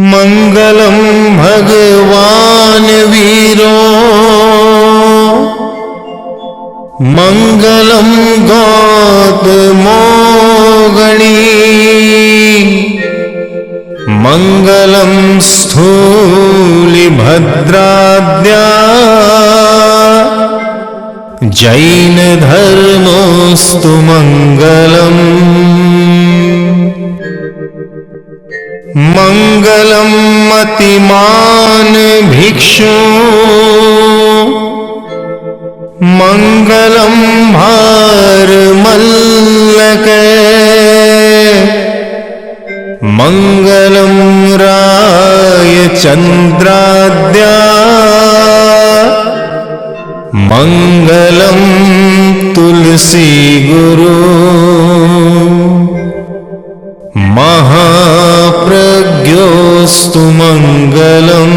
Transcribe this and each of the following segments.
मंगलम भगवान वीरो मंगलम गौतमो गणी मंगलम स्थूलिभद्राद्या जैन धर्मोस्तु मंगलम मंगलम मतिमान भिक्षु मंगलम भारमल्लक मंगलम राय चंद्राद्या मंगलम तुलसी गुरु महाप्रज्ञोस्तु मंगलम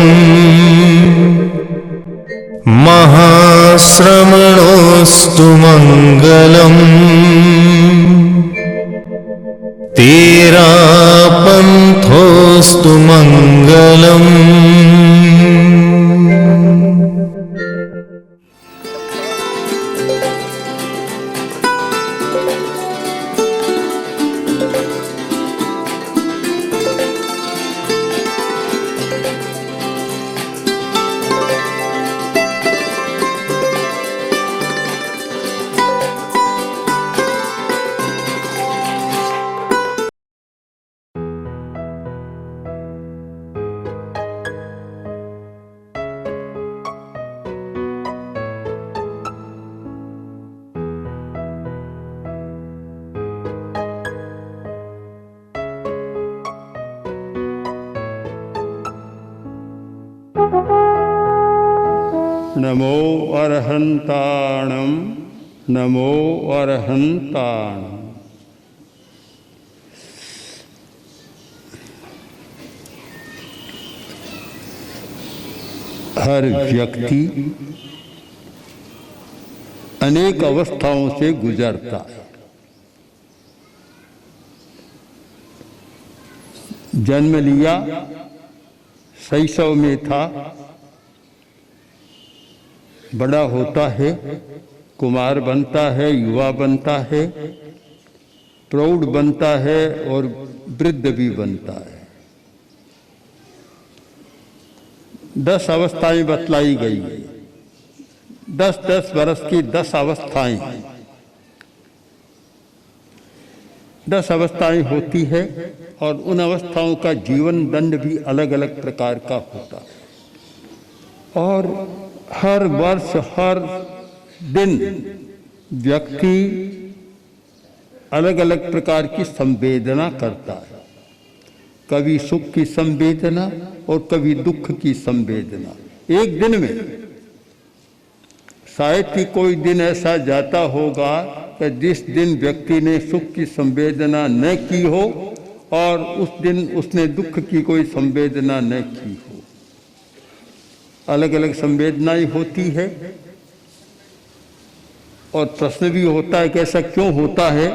महाश्रमणोस्तु मंगलम तेरापंथोस्तु मंगलम। नमो अर्हन्ताणं नमो अर्हन्ताणं। हर व्यक्ति अनेक अवस्थाओं से गुजरता है। जन्म लिया, शैशव में था, बड़ा होता है, कुमार बनता है, युवा बनता है, प्रौढ़ बनता है और वृद्ध भी बनता है। 10 अवस्थाएं बतलाई गई है। 10-10 वर्ष की 10 अवस्थाएं 10 अवस्थाएं होती है और उन अवस्थाओं का जीवन दंड भी अलग अलग प्रकार का होता है। और हर वर्ष हर दिन व्यक्ति अलग अलग प्रकार की संवेदना करता है। कभी सुख की संवेदना और कभी दुख की संवेदना। एक दिन में शायद ही कोई दिन ऐसा जाता होगा कि जिस दिन व्यक्ति ने सुख की संवेदना न की हो और उस दिन उसने दुख की कोई संवेदना न की हो। अलग अलग संवेदनाएं होती है और प्रश्न भी होता है कि ऐसा क्यों होता है।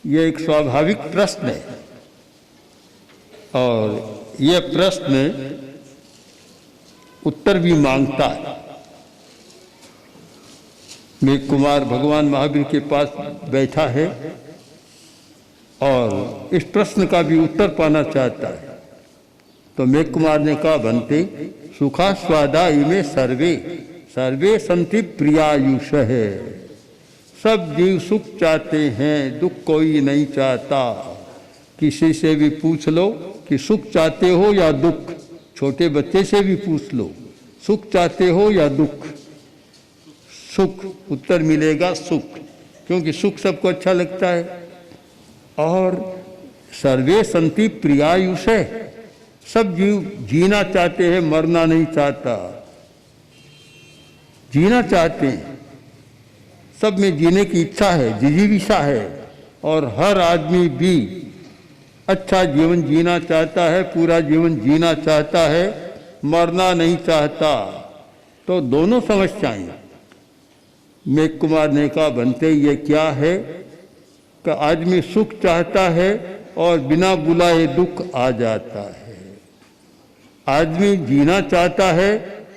यह एक स्वाभाविक प्रश्न है और यह प्रश्न उत्तर भी मांगता है। मेघ कुमार भगवान महावीर के पास बैठा है और इस प्रश्न का भी उत्तर पाना चाहता है। तो मेघ कुमार ने कहा, बनते सुखास्वादा इमे सर्वे सर्वे संति प्रियायुष है। सब जीव सुख चाहते हैं, दुख कोई नहीं चाहता। किसी से भी पूछ लो कि सुख चाहते हो या दुख। छोटे बच्चे से भी पूछ लो, सुख चाहते हो या दुख। सुख, उत्तर मिलेगा सुख, क्योंकि सुख सबको अच्छा लगता है। और सर्वे संति प्रियायुष है, सब जीव जीना चाहते हैं, मरना नहीं चाहता। जीना चाहते हैं, सब में जीने की इच्छा है, जिजीविषा है। और हर आदमी भी अच्छा जीवन जीना चाहता है, पूरा जीवन जीना चाहता है, मरना नहीं चाहता। तो दोनों समस्याएं। मेघ कुमार ने कहा, बनते ये क्या है कि आदमी सुख चाहता है और बिना बुलाए दुख आ जाता है। आदमी जीना चाहता है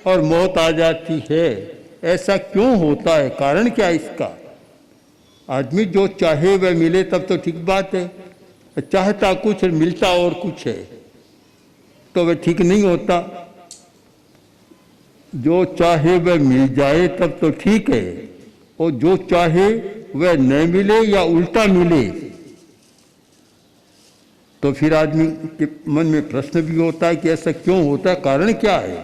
और मौत आ जाती है। ऐसा क्यों होता है? कारण क्या है इसका? आदमी जो चाहे वह मिले तब तो ठीक बात है, चाहता कुछ मिलता और कुछ है तो वह ठीक नहीं होता। जो चाहे वह मिल जाए तब तो ठीक है, और जो चाहे वह न मिले या उल्टा मिले तो फिर आदमी के मन में प्रश्न भी होता है कि ऐसा क्यों होता है, कारण क्या है?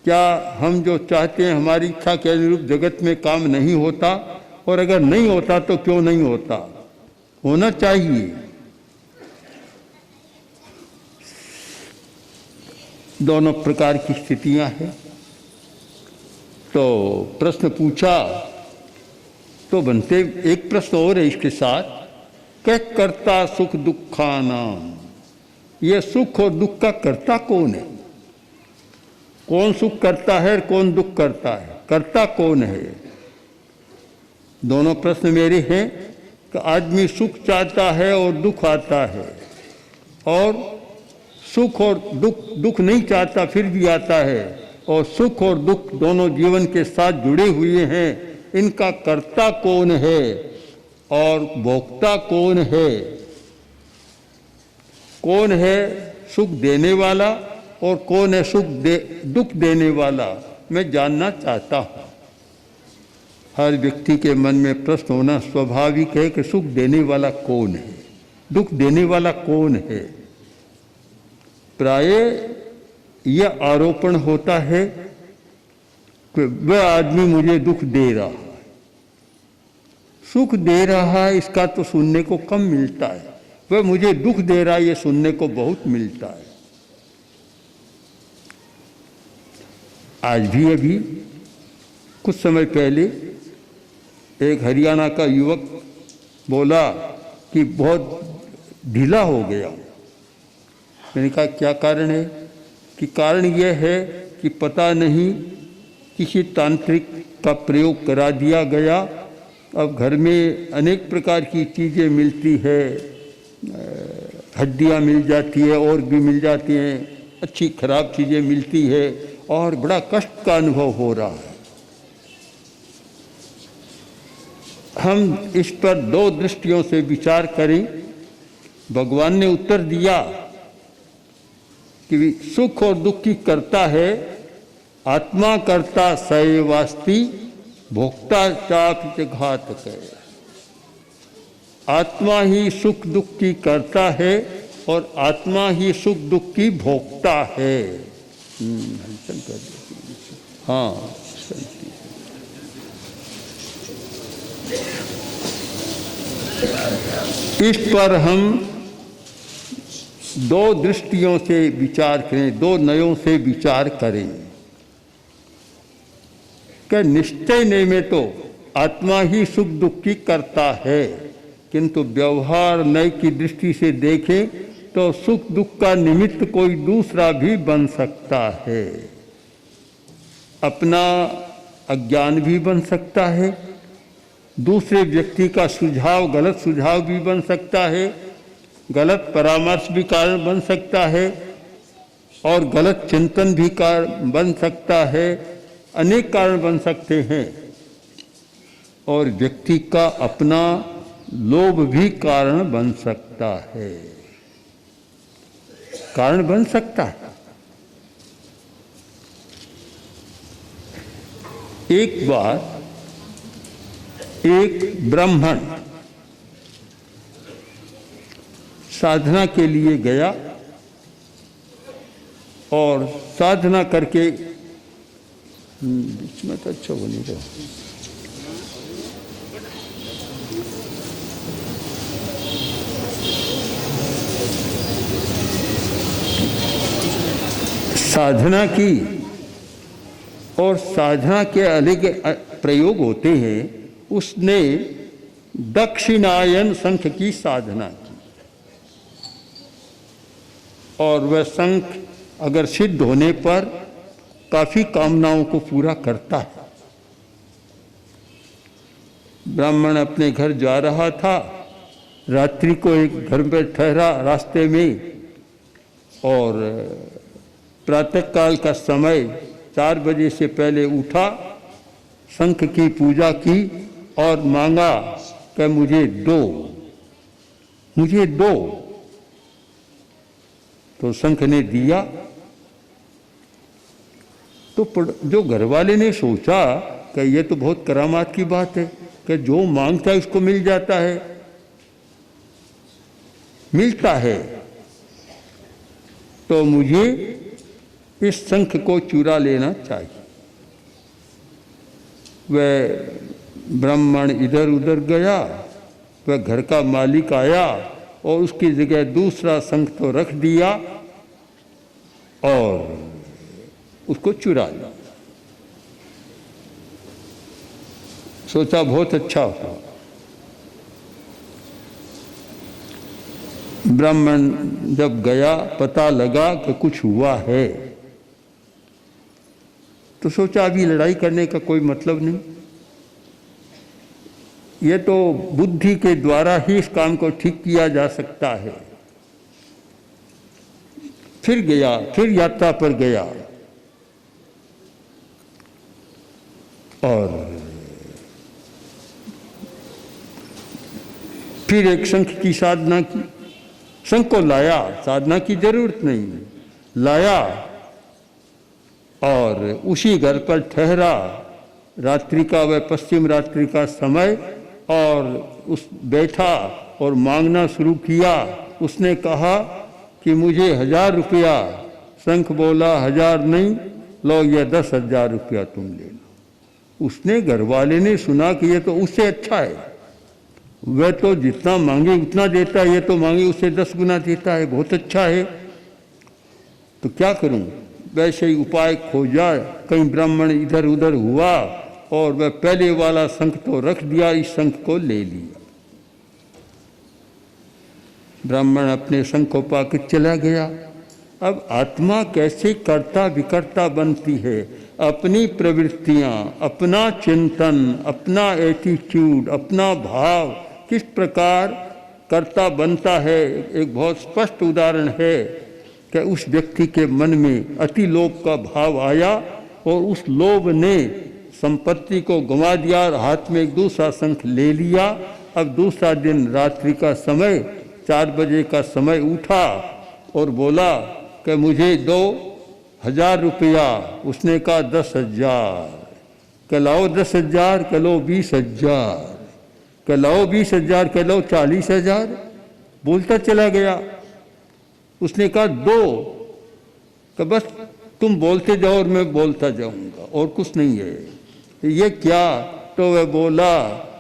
क्या हम जो चाहते हैं हमारी इच्छा के अनुरूप जगत में काम नहीं होता? और अगर नहीं होता तो क्यों नहीं होता? होना चाहिए। दोनों प्रकार की स्थितियां हैं। तो प्रश्न पूछा तो बनते एक प्रश्न और है इसके साथ, क्या कर्ता सुख दुखानाम, ये सुख और दुख का कर्ता कौन है? कौन सुख करता है, कौन दुख करता है, कर्ता कौन है? दोनों प्रश्न मेरे हैं कि आदमी सुख चाहता है और दुख आता है, और सुख और दुख नहीं चाहता फिर भी आता है, और सुख और दुख दोनों जीवन के साथ जुड़े हुए हैं। इनका कर्ता कौन है और भोक्ता कौन है? कौन है सुख देने वाला और कौन है दुख देने वाला? मैं जानना चाहता हूँ। हर व्यक्ति के मन में प्रश्न होना स्वाभाविक है कि सुख देने वाला कौन है, दुख देने वाला कौन है। प्रायः यह आरोपण होता है कि वह आदमी मुझे दुख दे रहा है। सुख दे रहा है इसका तो सुनने को कम मिलता है, वह मुझे दुख दे रहा है ये सुनने को बहुत मिलता है। आज भी अभी कुछ समय पहले एक हरियाणा का युवक बोला कि बहुत ढीला हो गया। मैंने कहा क्या कारण है? कि कारण यह है कि पता नहीं किसी तांत्रिक का प्रयोग करा दिया गया। अब घर में अनेक प्रकार की चीज़ें मिलती है, हड्डियाँ मिल जाती है और भी मिल जाती हैं, अच्छी खराब चीज़ें मिलती है, और बड़ा कष्ट का अनुभव हो रहा है। हम इस पर दो दृष्टियों से विचार करें। भगवान ने उत्तर दिया कि सुख और दुख की करता है आत्मा, कर्ता सएवास्ति, भोक्ता चाप घातक है। आत्मा ही सुख दुख की करता है और आत्मा ही सुख दुख की भोक्ता है। हाँ, इस पर हम दो दृष्टियों से विचार करें, दो नयों से विचार करें। कि निश्चय नय में तो आत्मा ही सुख दुख की करता है, किंतु व्यवहार नय की दृष्टि से देखें तो सुख दुख का निमित्त कोई दूसरा भी बन सकता है। अपना अज्ञान भी बन सकता है, दूसरे व्यक्ति का सुझाव, गलत सुझाव भी बन सकता है, गलत परामर्श भी कारण बन सकता है, और गलत चिंतन भी कारण बन सकता है। अनेक कारण बन सकते हैं, और व्यक्ति का अपना लोभ भी कारण बन सकता है, कारण बन सकता है। एक बार एक ब्राह्मण साधना के लिए गया और साधना करके, बीच में तो अच्छा बनी रहा, साधना की, और साधना के अलग प्रयोग होते हैं। उसने दक्षिणायन शंख की साधना की, और वह शंख अगर सिद्ध होने पर काफी कामनाओं को पूरा करता है। ब्राह्मण अपने घर जा रहा था, रात्रि को एक घर पर ठहरा रास्ते में और प्रातःकाल का समय 4 बजे से पहले उठा, शंख की पूजा की और मांगा कि मुझे दो। तो शंख ने दिया। तो जो घरवाले ने सोचा कि ये तो बहुत करामात की बात है कि जो मांगता है उसको मिल जाता है, मिलता है, तो मुझे इस शंख को चुरा लेना चाहिए। वह ब्राह्मण इधर उधर गया, वह घर का मालिक आया और उसकी जगह दूसरा शंख तो रख दिया और उसको चुरा लिया। सोचा बहुत अच्छा हुआ। ब्राह्मण जब गया, पता लगा कि कुछ हुआ है, तो सोचा अभी लड़ाई करने का कोई मतलब नहीं, ये तो बुद्धि के द्वारा ही इस काम को ठीक किया जा सकता है। फिर गया, फिर यात्रा पर गया और फिर एक शंख की साधना की। शंख को लाया, साधना की जरूरत नहीं, लाया और उसी घर पर ठहरा। रात्रि का वह पश्चिम रात्रि का समय, और उस बैठा और मांगना शुरू किया। उसने कहा कि मुझे 1000 रुपया। शंख बोला 1000 नहीं, लो ये 10,000 रुपया तुम ले लो। उसने घरवाले ने सुना कि ये तो उससे अच्छा है, वह तो जितना मांगे उतना देता है, ये तो मांगे उससे 10 गुना देता है, बहुत अच्छा है, तो क्या करूं। वैसे ही उपाय खोजा, कहीं ब्राह्मण इधर उधर हुआ और वह पहले वाला शंख तो रख दिया, इस शंख को ले लिया। ब्राह्मण अपने शंख को पाकर चला गया। अब आत्मा कैसे कर्ता विकर्ता बनती है, अपनी प्रवृत्तियां, अपना चिंतन, अपना एटीट्यूड, अपना भाव किस प्रकार कर्ता बनता है। एक बहुत स्पष्ट उदाहरण है कि उस व्यक्ति के मन में अति लोभ का भाव आया और उस लोभ ने संपत्ति को गंवा दिया और हाथ में एक दूसरा शंख ले लिया। अब दूसरा दिन रात्रि का समय, 4 बजे का समय, उठा और बोला कि मुझे 2000 रुपया। उसने कहा 10,000। कहलाओ 10,000, कहलो 20,000, कहलाओ 20,000, कहलो 40,000। बोलता चला गया। उसने कहा 2, कि बस तुम बोलते जाओ और मैं बोलता जाऊंगा और कुछ नहीं है। ये क्या? तो वह बोला,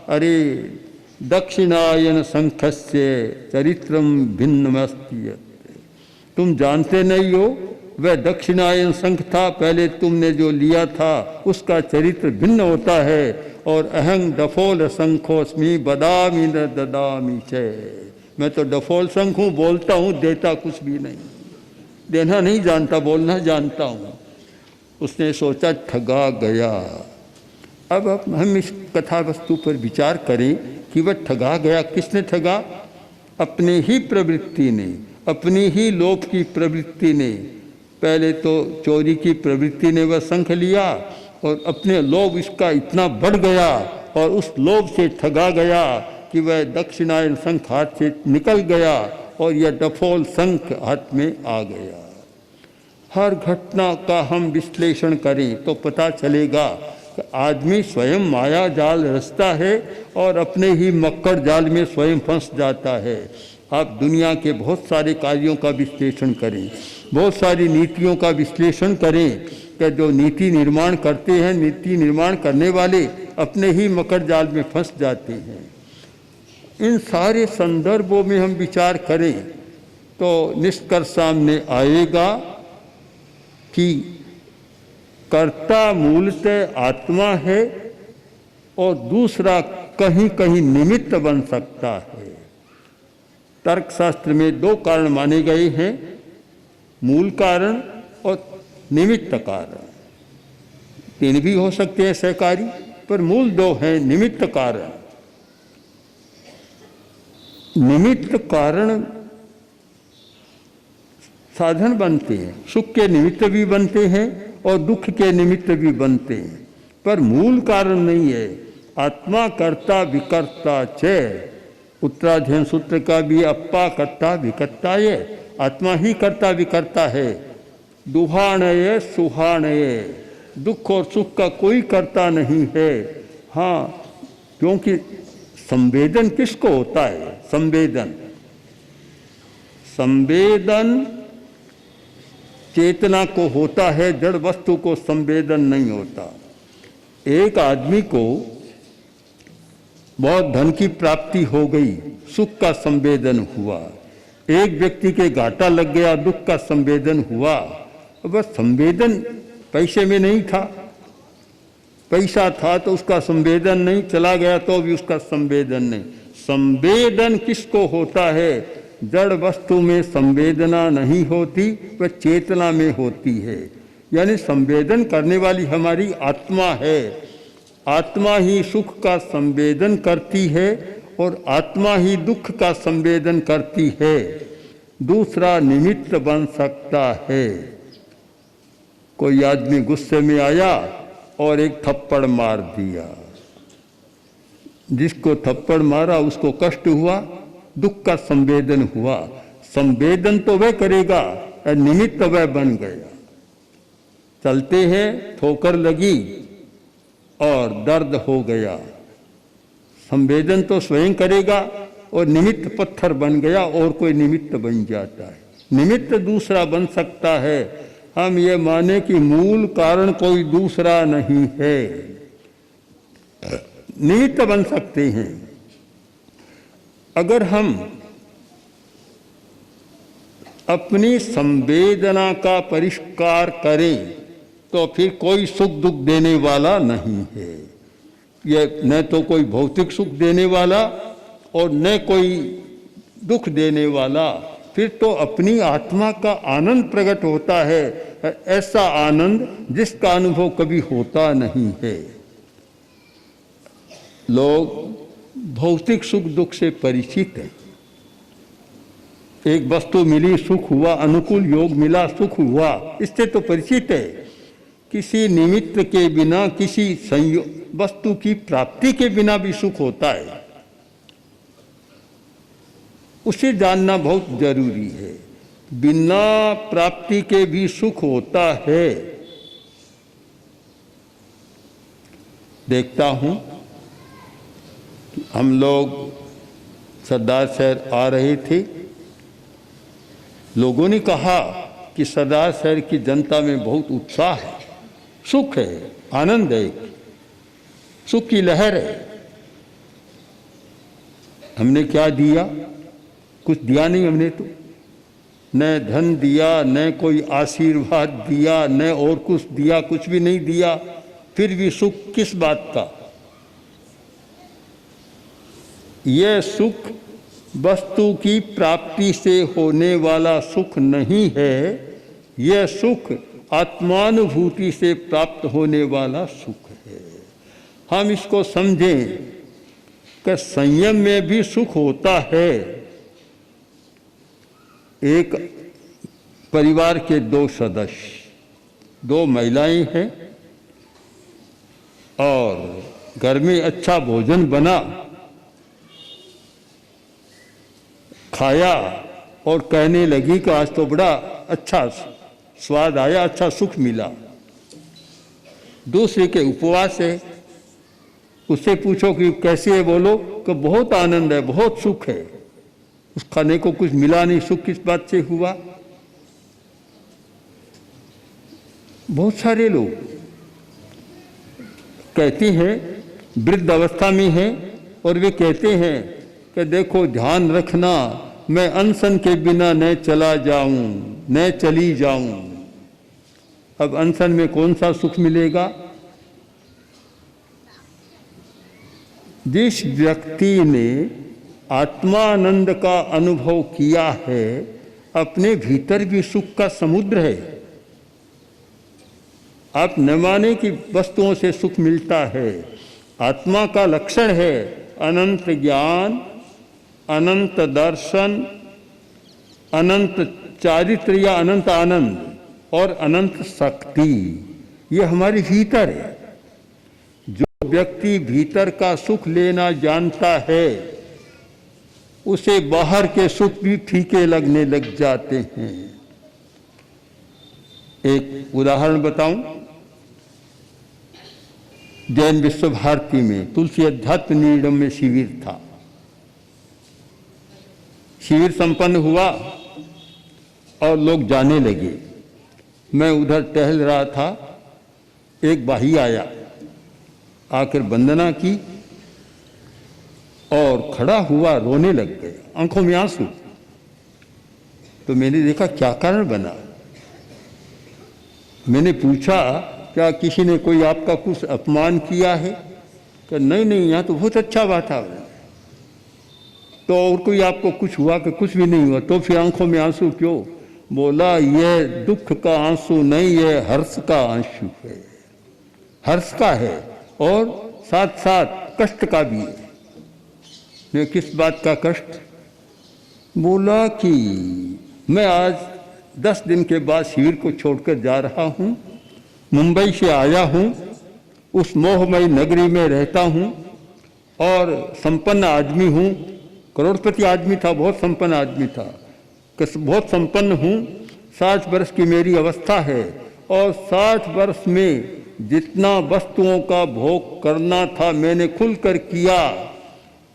अरे दक्षिणायन शंखस्य चरित्रम भिन्नमस्ति। तुम जानते नहीं हो, वह दक्षिणायन शंख था, पहले तुमने जो लिया था उसका चरित्र भिन्न होता है। और अहं डफोल शंखोस्मि बदामि न ददामि च। मैं तो डफोल शंख हूँ, बोलता हूँ, देता कुछ भी नहीं, देना नहीं जानता, बोलना जानता हूँ। उसने सोचा ठगा गया। अब हम इस कथा वस्तु पर विचार करें कि वह ठगा गया। किसने ठगा? अपने ही प्रवृत्ति ने, अपनी ही लोभ की प्रवृत्ति ने। पहले तो चोरी की प्रवृत्ति ने वह शंख लिया और अपने लोभ इसका इतना बढ़ गया और उस लोभ से ठगा गया कि वह दक्षिणायन शंख हाथ से निकल गया और यह डफोल शंख हाथ में आ गया। हर घटना का हम विश्लेषण करें तो पता चलेगा कि आदमी स्वयं माया जाल रचता है और अपने ही मक्कड़ जाल में स्वयं फंस जाता है। आप दुनिया के बहुत सारे कार्यों का विश्लेषण करें, बहुत सारी नीतियों का विश्लेषण करें कि जो नीति निर्माण करते हैं, नीति निर्माण करने वाले अपने ही मकर जाल में फंस जाते हैं। इन सारे संदर्भों में हम विचार करें तो निष्कर्ष सामने आएगा कि कर्ता मूलतः आत्मा है और दूसरा कहीं कहीं निमित्त बन सकता है। तर्कशास्त्र में 2 कारण माने गए हैं, मूल कारण और निमित्त कारण। 3 भी हो सकते हैं सहकारी, पर मूल 2 हैं, निमित्त कारण। निमित्त कारण साधन बनते हैं, सुख के निमित्त भी बनते हैं और दुख के निमित्त भी बनते हैं, पर मूल कारण नहीं है। आत्मा कर्ता विकर्ता च, उत्तराध्ययन सूत्र का भी अप्पा कर्ता विकर्ता ये, आत्मा ही कर्ता विकर्ता है। दुहाणय सुहाणय, दुख और सुख का कोई कर्ता नहीं है। हाँ, क्योंकि संवेदन किसको होता है? संवेदन, संवेदन चेतना को होता है, जड़ वस्तु को संवेदन नहीं होता। एक आदमी को बहुत धन की प्राप्ति हो गई, सुख का संवेदन हुआ। एक व्यक्ति के घाटा लग गया, दुख का संवेदन हुआ। बस संवेदन पैसे में नहीं था, पैसा था तो उसका संवेदन नहीं, चला गया तो भी उसका संवेदन नहीं। संवेदन किसको होता है? जड़ वस्तु में संवेदना नहीं होती, वह चेतना में होती है। यानी संवेदन करने वाली हमारी आत्मा है। आत्मा ही सुख का संवेदन करती है और आत्मा ही दुख का संवेदन करती है। दूसरा निमित्त बन सकता है। कोई आदमी गुस्से में आया और एक थप्पड़ मार दिया, जिसको थप्पड़ मारा उसको कष्ट हुआ, दुख का संवेदन हुआ। संवेदन तो वह करेगा, निमित्त वह बन गया। चलते हैं, ठोकर लगी और दर्द हो गया, संवेदन तो स्वयं करेगा और निमित्त पत्थर बन गया और कोई निमित्त बन जाता है। निमित्त दूसरा बन सकता है। हम ये माने कि मूल कारण कोई दूसरा नहीं है, निमित्त बन सकते हैं। अगर हम अपनी संवेदना का परिष्कार करें तो फिर कोई सुख दुख देने वाला नहीं है। ये न तो कोई भौतिक सुख देने वाला और न कोई दुख देने वाला, फिर तो अपनी आत्मा का आनंद प्रकट होता है, ऐसा आनंद जिसका अनुभव कभी होता नहीं है। लोग भौतिक सुख दुख से परिचित हैं। एक वस्तु मिली, सुख हुआ, अनुकूल योग मिला, सुख हुआ, इससे तो परिचित है। किसी निमित्त के बिना, किसी संयोग वस्तु की प्राप्ति के बिना भी सुख होता है, उसे जानना बहुत जरूरी है। बिना प्राप्ति के भी सुख होता है। देखता हूं, हम लोग सरदार शहर आ रहे थे, लोगों ने कहा कि सरदार शहर की जनता में बहुत उत्साह है, सुख है, आनंद है, सुख की लहर है। हमने क्या दिया? कुछ दिया नहीं हमने तो, न धन दिया, न कोई आशीर्वाद दिया, न और कुछ दिया, कुछ भी नहीं दिया। फिर भी सुख किस बात का? यह सुख वस्तु की प्राप्ति से होने वाला सुख नहीं है, यह सुख आत्मानुभूति से प्राप्त होने वाला सुख है। हम इसको समझें कि संयम में भी सुख होता है। एक परिवार के दो सदस्य, दो महिलाएं हैं और घर में अच्छा भोजन बना, खाया और कहने लगी कि आज तो बड़ा अच्छा स्वाद आया, अच्छा सुख मिला। दूसरे के उपवास है, उससे पूछो कि कैसे है, बोलो कि बहुत आनंद है, बहुत सुख है। उस खाने को कुछ मिला नहीं, सुख किस बात से हुआ? बहुत सारे लोग कहते हैं, वृद्ध अवस्था में हैं और वे कहते हैं कि देखो ध्यान रखना, मैं अनशन के बिना न चला जाऊं, न चली जाऊं। अब अनशन में कौन सा सुख मिलेगा? जिस व्यक्ति ने आत्मानंद का अनुभव किया है, अपने भीतर भी सुख का समुद्र है। आप न माने कि वस्तुओं से सुख मिलता है, आत्मा का लक्षण है अनंत ज्ञान, अनंत दर्शन, अनंत चारित्र या अनंत आनंद और अनंत शक्ति, ये हमारे भीतर है। जो व्यक्ति भीतर का सुख लेना जानता है उसे बाहर के सुख भी फीके लगने लग जाते हैं। एक उदाहरण बताऊं, जैन विश्व भारती में तुलसी अध्यात्म निडम में शिविर था। शिविर संपन्न हुआ और लोग जाने लगे। मैं उधर टहल रहा था, एक भाई आया, आकर वंदना की और खड़ा हुआ, रोने लग गया, आंखों में आंसू। तो मैंने देखा क्या कारण बना। मैंने पूछा क्या किसी ने कोई आपका कुछ अपमान किया है? कि नहीं नहीं, यहाँ तो बहुत अच्छा वातावरण। तो और कोई आपको कुछ हुआ? कि कुछ भी नहीं हुआ। तो फिर आंखों में आंसू क्यों? बोला ये दुख का आंसू नहीं, ये हर्ष का आंसू है। हर्ष का है और साथ साथ कष्ट का भी है। मैं किस बात का कष्ट? बोला कि मैं आज 10 दिन के बाद शिविर को छोड़कर जा रहा हूँ, मुंबई से आया हूँ, उस मोहमयी नगरी में रहता हूँ और संपन्न आदमी हूँ, करोड़पति आदमी था, बहुत संपन्न आदमी था, बहुत संपन्न हूँ। 60 वर्ष की मेरी अवस्था है और 60 वर्ष में जितना वस्तुओं का भोग करना था मैंने खुलकर किया,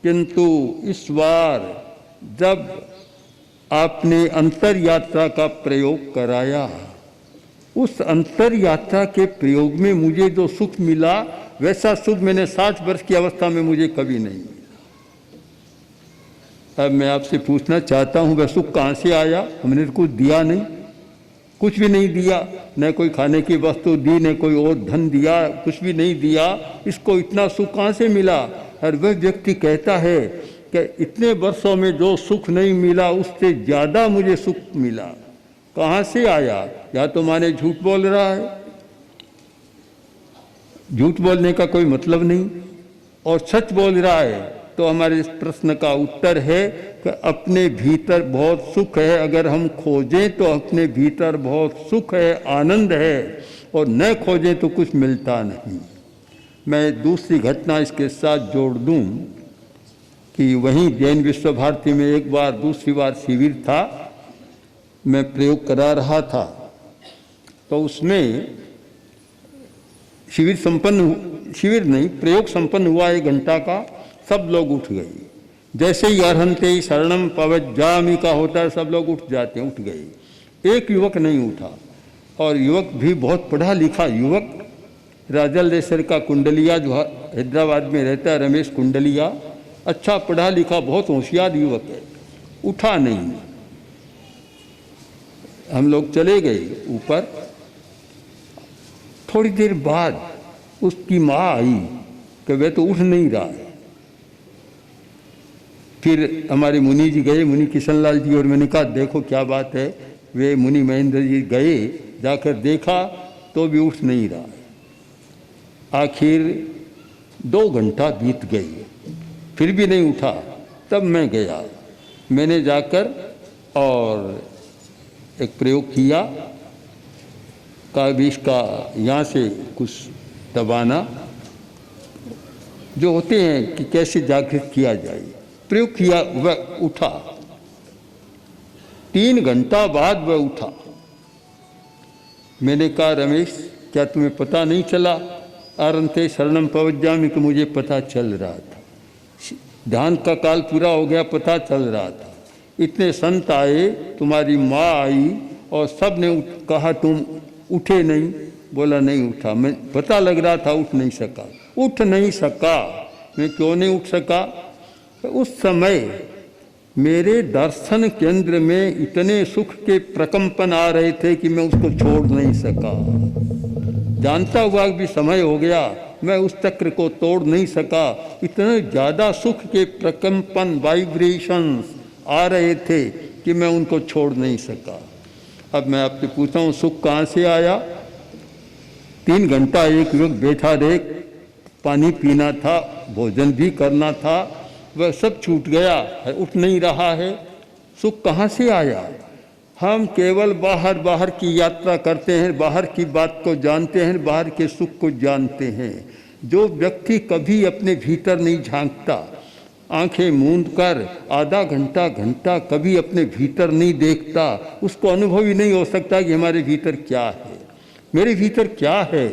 किंतु इस बार जब आपने अंतर यात्रा का प्रयोग कराया, उस अंतर यात्रा के प्रयोग में मुझे जो सुख मिला वैसा सुख मैंने 60 वर्ष की अवस्था में मुझे कभी नहीं मिला। अब मैं आपसे पूछना चाहता हूँ, वह सुख कहाँ से आया? हमने तो कुछ दिया नहीं, कुछ भी नहीं दिया, न कोई खाने की वस्तु दी, न कोई और धन दिया, कुछ भी नहीं दिया। इसको इतना सुख कहाँ से मिला? और वह व्यक्ति कहता है कि इतने वर्षों में जो सुख नहीं मिला उससे ज़्यादा मुझे सुख मिला। कहाँ से आया? या तो माने झूठ बोल रहा है, झूठ बोलने का कोई मतलब नहीं, और सच बोल रहा है। तो हमारे इस प्रश्न का उत्तर है कि अपने भीतर बहुत सुख है। अगर हम खोजें तो अपने भीतर बहुत सुख है, आनंद है, और न खोजें तो कुछ मिलता नहीं। मैं दूसरी घटना इसके साथ जोड़ दूं कि वहीं जैन विश्व भारती में एक बार दूसरी बार शिविर था, मैं प्रयोग करा रहा था। तो उसमें शिविर नहीं, प्रयोग संपन्न हुआ 1 घंटा का। सब लोग उठ गए। जैसे ही अर्हन्ते शरणम पवज्जामि का होता है, सब लोग उठ जाते हैं, उठ गए। एक युवक नहीं उठा, और युवक भी बहुत पढ़ा लिखा युवक, राजलेश्वर का कुंडलिया जो हैदराबाद में रहता है, रमेश कुंडलिया, अच्छा पढ़ा लिखा बहुत होशियार युवक है, उठा नहीं। हम लोग चले गए ऊपर। थोड़ी देर बाद उसकी माँ आई कि वह तो उठ नहीं रहा है। फिर हमारे मुनि जी गए, मुनि किशनलाल जी, और मैंने कहा देखो क्या बात है। वे मुनि महेंद्र जी गए, जाकर देखा तो भी उठ नहीं रहा है। आखिर 2 घंटा बीत गई, फिर भी नहीं उठा। तब मैं गया, मैंने जाकर और एक प्रयोग किया का भी इसका यहाँ से कुछ दबाना जो होते हैं कि कैसे जागृत किया जाए। प्रयोग किया, वह उठा। 3 घंटा बाद वह उठा। मैंने कहा रमेश क्या तुम्हें पता नहीं चला? अर्हन्ते शरणम पवज्जामि कि मुझे पता चल रहा था, ध्यान का काल पूरा हो गया, पता चल रहा था। इतने संत आए, तुम्हारी माँ आई, और सब ने कहा तुम उठे नहीं। बोला नहीं उठा। मैं पता लग रहा था उठ नहीं सका, उठ नहीं सका। मैं क्यों नहीं उठ सका? उस समय मेरे दर्शन केंद्र में इतने सुख के प्रकंपन आ रहे थे कि मैं उसको छोड़ नहीं सका। जानता हुआ भी समय हो गया, मैं उस चक्र को तोड़ नहीं सका। इतने ज़्यादा सुख के प्रकंपन, वाइब्रेशंस आ रहे थे कि मैं उनको छोड़ नहीं सका। अब मैं आपसे पूछता हूँ सुख कहाँ से आया? 3 घंटा एक युवक बैठा रहे, पानी पीना था, भोजन भी करना था, वह सब छूट गया है, उठ नहीं रहा है। सुख कहाँ से आया? हम केवल बाहर बाहर की यात्रा करते हैं, बाहर की बात को जानते हैं, बाहर के सुख को जानते हैं। जो व्यक्ति कभी अपने भीतर नहीं झांकता, आंखें मूंद कर आधा घंटा घंटा कभी अपने भीतर नहीं देखता, उसको अनुभव ही नहीं हो सकता कि हमारे भीतर क्या है, मेरे भीतर क्या है।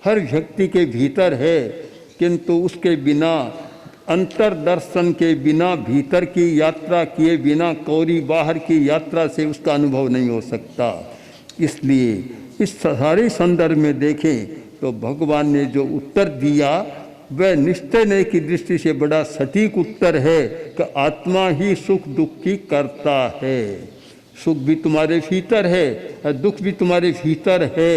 हर व्यक्ति के भीतर है, किंतु उसके बिना, अंतर दर्शन के बिना, भीतर की यात्रा किए बिना, कोरी बाहर की यात्रा से उसका अनुभव नहीं हो सकता। इसलिए इस सारे संदर्भ में देखें तो भगवान ने जो उत्तर दिया वह निश्चय की दृष्टि से बड़ा सटीक उत्तर है कि आत्मा ही सुख दुख की करता है। सुख भी तुम्हारे भीतर है और दुख भी तुम्हारे भीतर है,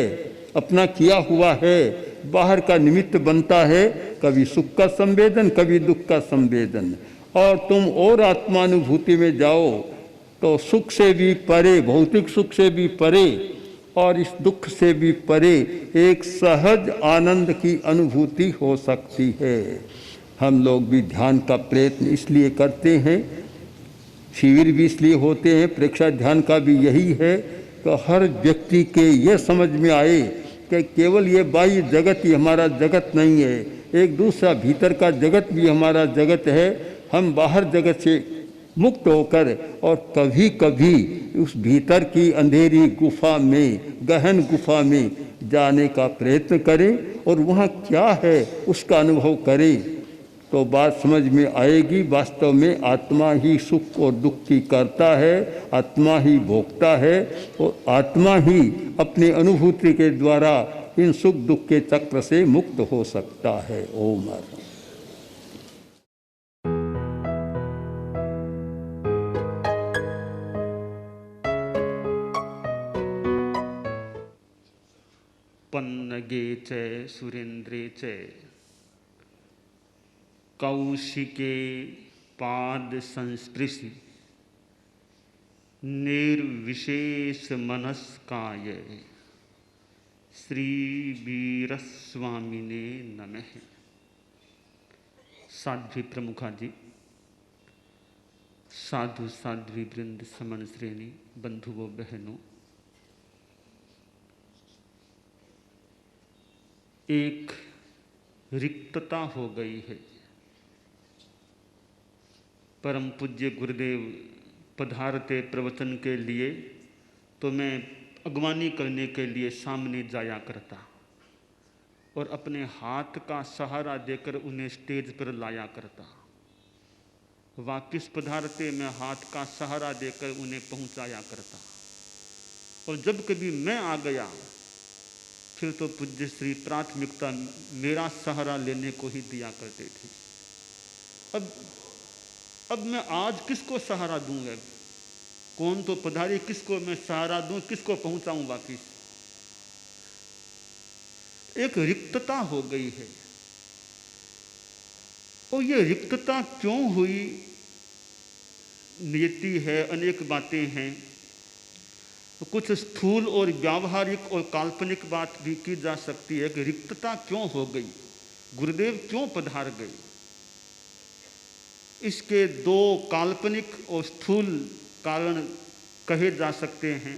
अपना किया हुआ है, बाहर का निमित्त बनता है, कभी सुख का संवेदन, कभी दुख का संवेदन। और तुम और आत्मानुभूति में जाओ तो सुख से भी परे, भौतिक सुख से भी परे और इस दुख से भी परे एक सहज आनंद की अनुभूति हो सकती है। हम लोग भी ध्यान का प्रयत्न इसलिए करते हैं, शिविर भी इसलिए होते हैं, प्रेक्षा ध्यान का भी यही है कि हर व्यक्ति के ये समझ में आए कि केवल ये बाह्य जगत ही हमारा जगत नहीं है, एक दूसरा भीतर का जगत भी हमारा जगत है। हम बाहर जगत से मुक्त होकर और कभी कभी उस भीतर की अंधेरी गुफा में, गहन गुफा में जाने का प्रयत्न करें और वहाँ क्या है उसका अनुभव करें, तो बात समझ में आएगी। वास्तव में आत्मा ही सुख और दुख की करता है, आत्मा ही भोगता है और आत्मा ही अपने अनुभूति के द्वारा इन सुख दुख के चक्र से मुक्त हो सकता है। ओम। पन्नगे च सुरेन्द्रे च कौशिके पाद संस्पृशि निर्विशेष मनस्काय श्री वीरस्वामिने नमः। साध्वी प्रमुखा जी, साधु साध्वी वृंद, समन श्रेणी, बंधुओं बहनों, एक रिक्तता हो गई है। परम पूज्य गुरुदेव पधारते प्रवचन के लिए तो मैं अगवानी करने के लिए सामने जाया करता और अपने हाथ का सहारा देकर उन्हें स्टेज पर लाया करता। वापिस पधारते मैं हाथ का सहारा देकर उन्हें पहुंचाया करता। और जब कभी मैं आ गया फिर तो पूज्य श्री प्राथमिकता मेरा सहारा लेने को ही दिया करते थे। अब मैं आज किसको सहारा दूंगा? कौन तो पधारी, किसको मैं सहारा दूं, किसको पहुंचाऊं वापिस? एक रिक्तता हो गई है। और ये रिक्तता क्यों हुई, नियति है, अनेक बातें हैं। तो कुछ स्थूल और व्यावहारिक और काल्पनिक बात भी की जा सकती है कि रिक्तता क्यों हो गई, गुरुदेव क्यों पधार गए। इसके दो काल्पनिक और स्थूल कारण कहे जा सकते हैं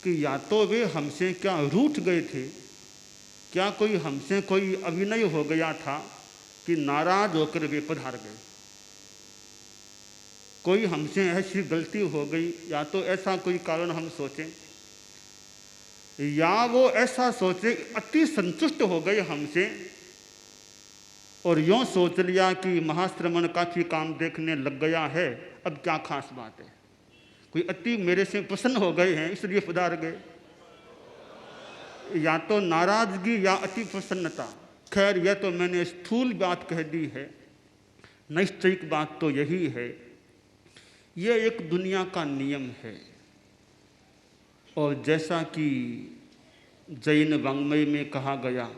कि या तो वे हमसे क्या रूठ गए थे, क्या कोई हमसे कोई अभिनय हो गया था कि नाराज होकर वे पधार गए, कोई हमसे ऐसी गलती हो गई, या तो ऐसा कोई कारण हम सोचें, या वो ऐसा सोचे अति संतुष्ट हो गए हमसे और यूँ सोच लिया कि महाश्रमण काफी काम देखने लग गया है, अब क्या खास बात है, कोई अति मेरे से प्रसन्न हो गए हैं इसलिए पधार गए। या तो नाराजगी या अति प्रसन्नता। खैर यह तो मैंने स्थूल बात कह दी है, निश्चयिक बात तो यही है, यह एक दुनिया का नियम है। और जैसा कि जैन वाङ्मय में कहा गया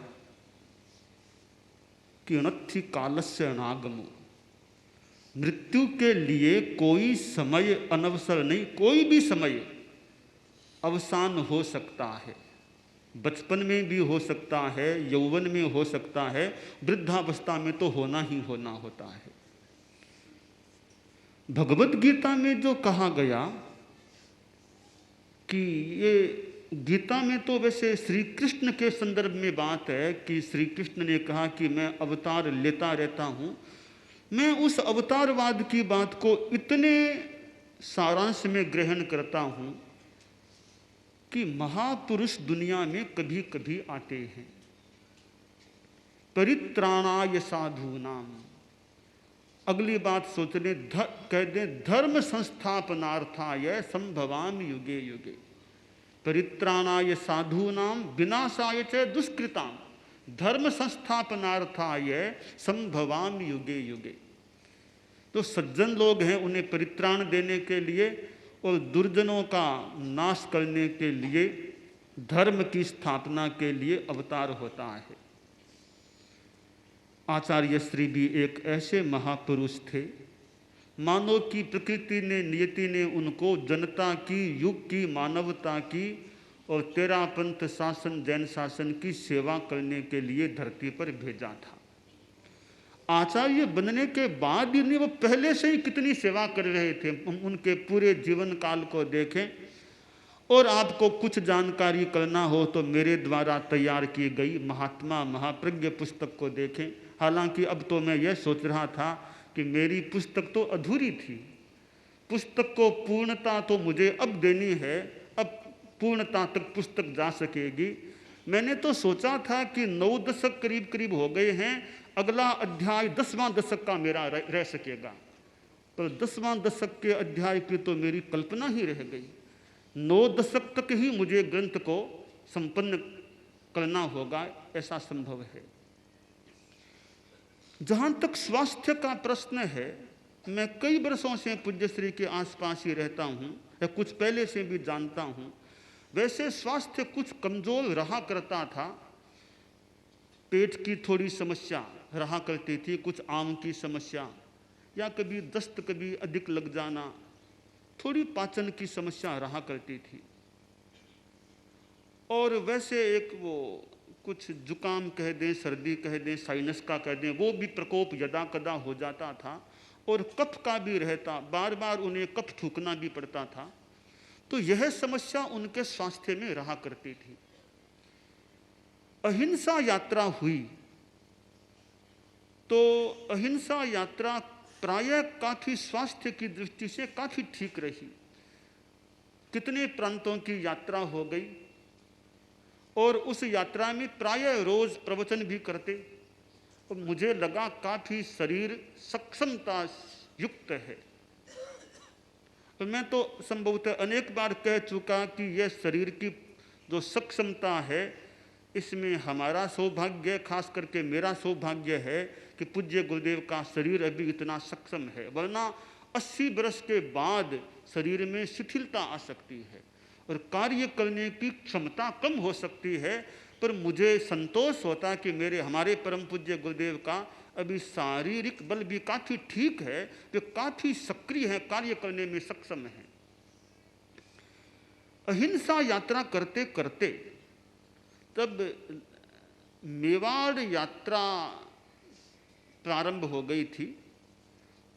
कि अनर्थि कालस्य अनागमो, मृत्यु के लिए कोई समय अनवसर नहीं, कोई भी समय अवसान हो सकता है। बचपन में भी हो सकता है, यौवन में हो सकता है, वृद्धावस्था में तो होना ही होना होता है। भगवत गीता में जो कहा गया कि ये गीता में तो वैसे श्री कृष्ण के संदर्भ में बात है कि श्री कृष्ण ने कहा कि मैं अवतार लेता रहता हूँ। मैं उस अवतारवाद की बात को इतने सारांश में ग्रहण करता हूँ कि महापुरुष दुनिया में कभी कभी आते हैं। परित्राणाय साधूनाम, अगली बात सोच लें, कह दें धर्म संस्थापनार्थाय संभवामि युगे युगे। परित्राणाय साधूनाम विनाशाय च दुष्कृताम धर्म संस्थापनार्थाय संभवामि युगे युगे। तो सज्जन लोग हैं, उन्हें परित्राण देने के लिए और दुर्जनों का नाश करने के लिए, धर्म की स्थापना के लिए अवतार होता है। आचार्य श्री भी एक ऐसे महापुरुष थे, मानव की प्रकृति ने, नियति ने उनको जनता की, युग की, मानवता की और तेरा पंथ शासन, जैन शासन की सेवा करने के लिए धरती पर भेजा था। आचार्य बनने के बाद ही नहीं, वो पहले से ही कितनी सेवा कर रहे थे। हम उनके पूरे जीवन काल को देखें और आपको कुछ जानकारी करना हो तो मेरे द्वारा तैयार की गई महात्मा महाप्रज्ञ पुस्तक को देखें। हालांकि अब तो मैं यह सोच रहा था कि मेरी पुस्तक तो अधूरी थी, पुस्तक को पूर्णता तो मुझे अब देनी है, अब पूर्णता तक पुस्तक जा सकेगी। मैंने तो सोचा था कि 9 दशक करीब करीब हो गए हैं, अगला अध्याय 10वां दशक का मेरा रह सकेगा, पर 10वां दशक के अध्याय की तो मेरी कल्पना ही रह गई। 9 दशक तक ही मुझे ग्रंथ को संपन्न करना होगा, ऐसा संभव है। जहाँ तक स्वास्थ्य का प्रश्न है, मैं कई वर्षों से पूज्यश्री के आसपास ही रहता हूँ, या कुछ पहले से भी जानता हूँ। वैसे स्वास्थ्य कुछ कमज़ोर रहा करता था, पेट की थोड़ी समस्या रहा करती थी, कुछ आम की समस्या, या कभी दस्त कभी अधिक लग जाना, थोड़ी पाचन की समस्या रहा करती थी। और वैसे एक वो कुछ जुकाम कह दें, सर्दी कह दें, साइनस का कह दें, वो भी प्रकोप यदा कदा हो जाता था। और कफ का भी रहता, बार बार उन्हें कफ थूकना भी पड़ता था। तो यह समस्या उनके स्वास्थ्य में रहा करती थी। अहिंसा यात्रा हुई तो अहिंसा यात्रा प्रायः काफ़ी स्वास्थ्य की दृष्टि से काफ़ी ठीक रही। कितने प्रांतों की यात्रा हो गई और उस यात्रा में प्रायः रोज प्रवचन भी करते, और मुझे लगा काफ़ी शरीर सक्षमता युक्त है। तो मैं तो संभवतः अनेक बार कह चुका कि यह शरीर की जो सक्षमता है, इसमें हमारा सौभाग्य, खास करके मेरा सौभाग्य है कि पूज्य गुरुदेव का शरीर अभी इतना सक्षम है, वरना 80 वर्ष के बाद शरीर में शिथिलता आ सकती है और कार्य करने की क्षमता कम हो सकती है। पर मुझे संतोष होता कि हमारे परम पूज्य गुरुदेव का अभी शारीरिक बल भी काफ़ी ठीक है, वे काफ़ी सक्रिय हैं, कार्य करने में सक्षम हैं। अहिंसा यात्रा करते करते तब मेवाड़ यात्रा प्रारंभ हो गई थी।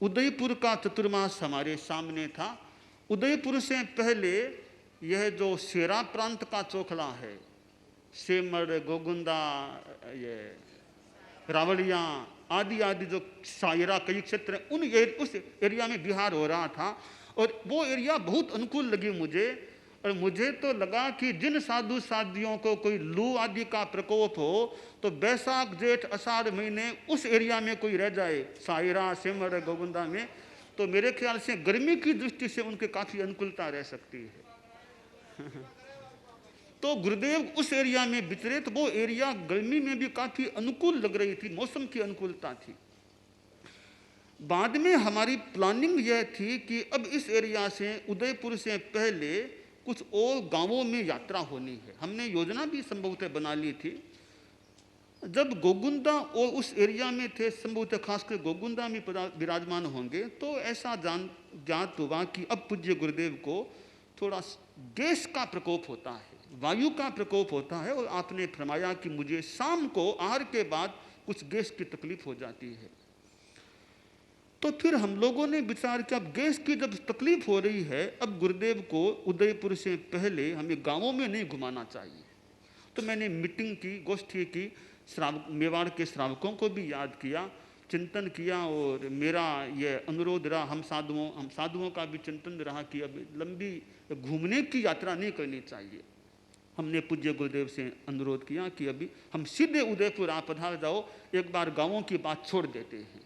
उदयपुर का चतुर्मास हमारे सामने था। उदयपुर से पहले यह जो शेरा प्रांत का चौखला है, सेमड़, गोगुंदा, ये रावलिया आदि आदि जो सायरा कई क्षेत्र हैं, उस एरिया में बिहार हो रहा था। और वो एरिया बहुत अनुकूल लगी मुझे। और मुझे तो लगा कि जिन साधु साधियों को कोई लू आदि का प्रकोप हो तो बैसाख जेठ आषाढ़ महीने उस एरिया में कोई रह जाए, सायरा, सेमड़, गोगुंदा में, तो मेरे ख्याल से गर्मी की दृष्टि से उनके काफ़ी अनुकूलता रह सकती है। तो गुरुदेव उस एरिया में विचरे तो वो एरिया गर्मी में भी काफ़ी अनुकूल लग रही थी, मौसम की अनुकूलता थी। बाद में हमारी प्लानिंग यह थी कि अब इस एरिया से, उदयपुर से पहले कुछ और गांवों में यात्रा होनी है। हमने योजना भी संभवतः बना ली थी। जब गोगुंदा और उस एरिया में थे, संभवतः खासकर गोगुंदा में विराजमान होंगे, तो ऐसा ज्ञात हुआ कि अब पूज्य गुरुदेव को थोड़ा गैस का प्रकोप होता है, वायु का प्रकोप होता है। और आपने फरमाया कि मुझे शाम को आहार के बाद कुछ गैस की तकलीफ हो जाती है। तो फिर हम लोगों ने विचार किया, अब गैस की जब तकलीफ हो रही है, अब गुरुदेव को उदयपुर से पहले हमें गांवों में नहीं घुमाना चाहिए। तो मैंने मीटिंग की, गोष्ठी की, मेवाड़ के श्रावकों को भी याद किया, चिंतन किया, और मेरा ये अनुरोध रहा, हम साधुओं का भी चिंतन रहा कि अब लंबी घूमने की यात्रा नहीं करनी चाहिए। हमने पूज्य गुरुदेव से अनुरोध किया कि अभी हम सीधे उदयपुर आप पधार जाओ, एक बार गाँवों की बात छोड़ देते हैं।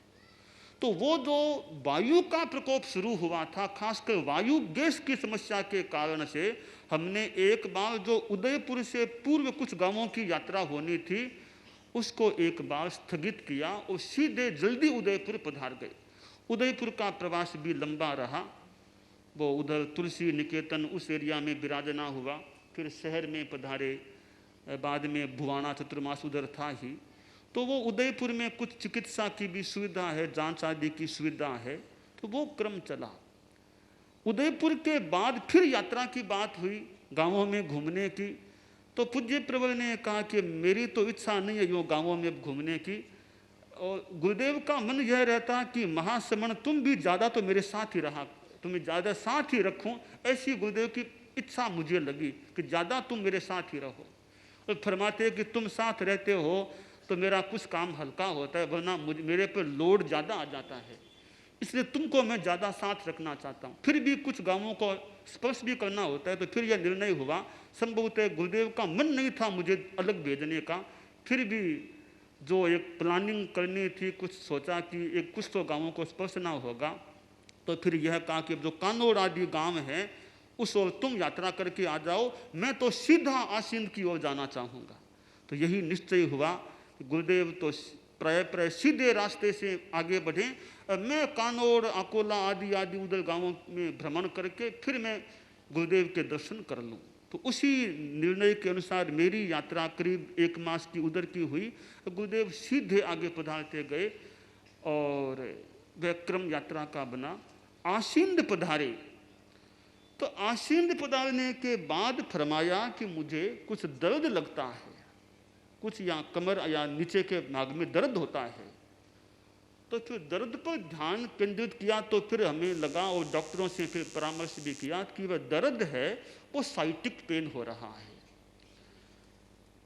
तो वो जो वायु का प्रकोप शुरू हुआ था, खासकर वायु गैस की समस्या के कारण से, हमने एक बार जो उदयपुर से पूर्व कुछ गांवों की यात्रा होनी थी उसको एक बार स्थगित किया और सीधे जल्दी उदयपुर पधार गए। उदयपुर का प्रवास भी लंबा रहा, वो उधर तुलसी निकेतन उस एरिया में विराजना हुआ, फिर शहर में पधारे, बाद में भुवाना चतुर्मास उधर था ही। तो वो उदयपुर में कुछ चिकित्सा की भी सुविधा है, जांच आदि की सुविधा है, तो वो क्रम चला। उदयपुर के बाद फिर यात्रा की बात हुई गांवों में घूमने की। तो पूज्य प्रबल ने कहा कि मेरी तो इच्छा नहीं है यो गांवों में घूमने की, और गुरुदेव का मन यह रहता कि महाश्रमण तुम भी ज़्यादा तो मेरे साथ ही रहा, तुम्हें ज़्यादा साथ ही रखूं, ऐसी गुरुदेव की इच्छा मुझे लगी कि ज़्यादा तुम मेरे साथ ही रहो। और फरमाते कि तुम साथ रहते हो तो मेरा कुछ काम हल्का होता है, वरना मेरे पर लोड ज़्यादा आ जाता है, इसलिए तुमको मैं ज़्यादा साथ रखना चाहता हूँ। फिर भी कुछ गांवों को स्पर्श भी करना होता है, तो फिर यह निर्णय हुआ। संभवतः गुरुदेव का मन नहीं था मुझे अलग भेजने का, फिर भी जो एक प्लानिंग करनी थी, कुछ सोचा कि एक कुछ तो गाँवों को स्पर्श ना होगा, तो फिर यह कहा कि जो कानोड़ आदि गाँव है उस ओर तुम यात्रा करके आ जाओ, मैं तो सीधा आसींद की ओर जाना चाहूँगा। तो यही निश्चय हुआ, गुरुदेव तो प्राय सीधे रास्ते से आगे बढ़े, मैं कानौर अकोला आदि उधर गांवों में भ्रमण करके फिर मैं गुरुदेव के दर्शन कर लूँ। तो उसी निर्णय के अनुसार मेरी यात्रा करीब 1 मास की उधर की हुई। गुरुदेव सीधे आगे पधारते गए और वह क्रम यात्रा का बना। आसींद पधारे, तो आसींद पधारने के बाद फरमाया कि मुझे कुछ दर्द लगता है, कुछ या कमर या नीचे के भाग में दर्द होता है। तो फिर दर्द पर ध्यान केंद्रित किया, तो फिर हमें लगा और डॉक्टरों से फिर परामर्श भी किया कि वह दर्द है वो साइटिक पेन हो रहा है।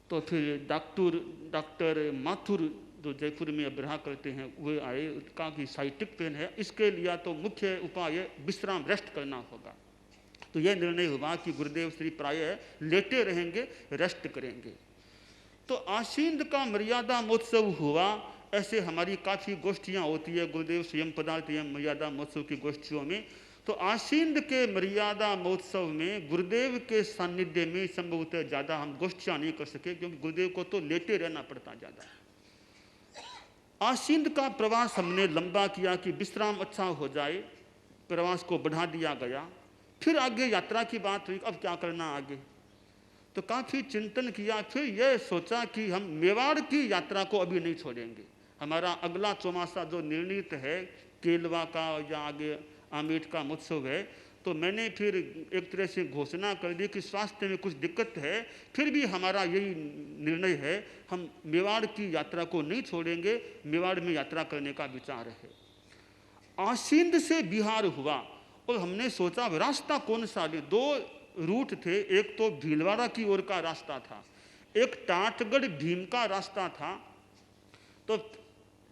तो फिर डॉक्टर माथुर जो जयपुर में अब्रहा करते हैं वे आए, कहा कि साइटिक पेन है, इसके लिए तो मुख्य उपाय विश्राम रेस्ट करना होगा। तो यह निर्णय हुआ कि गुरुदेव श्री प्रायः लेटे रहेंगे, रेस्ट करेंगे। तो आसींद का मर्यादा महोत्सव हुआ। ऐसे हमारी काफ़ी गोष्ठियाँ होती है, गुरुदेव स्वयं पधारते हैं मर्यादा महोत्सव की गोष्ठियों में। तो आसींद के मर्यादा महोत्सव में गुरुदेव के सानिध्य में संभवतः ज़्यादा हम गोष्ठियाँ नहीं कर सके, क्योंकि गुरुदेव को तो लेटे रहना पड़ता ज़्यादा। आसींद का प्रवास हमने लंबा किया कि विश्राम अच्छा हो जाए, प्रवास को बढ़ा दिया गया। फिर आगे यात्रा की बात हुई, अब क्या करना आगे। तो काफ़ी चिंतन किया, फिर यह सोचा कि हम मेवाड़ की यात्रा को अभी नहीं छोड़ेंगे। हमारा अगला चौमासा जो निर्णित है केलवा का या आगे आमेट का महोत्सव है, तो मैंने फिर एक तरह से घोषणा कर दी कि स्वास्थ्य में कुछ दिक्कत है, फिर भी हमारा यही निर्णय है, हम मेवाड़ की यात्रा को नहीं छोड़ेंगे, मेवाड़ में यात्रा करने का विचार है। आसींद से बिहार हुआ और हमने सोचा रास्ता कौन सा ले। 2 रूट थे, एक तो भीलवाड़ा की ओर का रास्ता था, एक टाटगढ़ भीम का रास्ता था। तो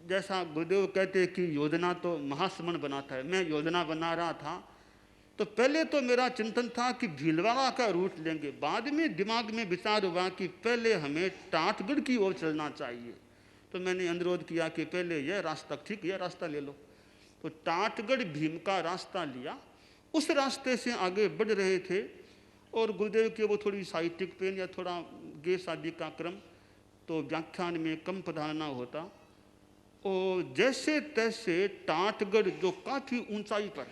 जैसा गुरुदेव कहते कि योजना तो महाश्रमण बनाता है, मैं योजना बना रहा था। तो पहले तो मेरा चिंतन था कि भीलवाड़ा का रूट लेंगे, बाद में दिमाग में विचार हुआ कि पहले हमें टाटगढ़ की ओर चलना चाहिए। तो मैंने अनुरोध किया कि पहले यह रास्ता ठीक, यह रास्ता ले लो। तो टाटगढ़ भीम का रास्ता लिया, उस रास्ते से आगे बढ़ रहे थे। और गुरुदेव के वो थोड़ी साइटिक पेन या थोड़ा गैस आदि का क्रम, तो व्याख्यान में कम पधारना होता। और जैसे तैसे टाटगढ़ जो काफ़ी ऊंचाई पर,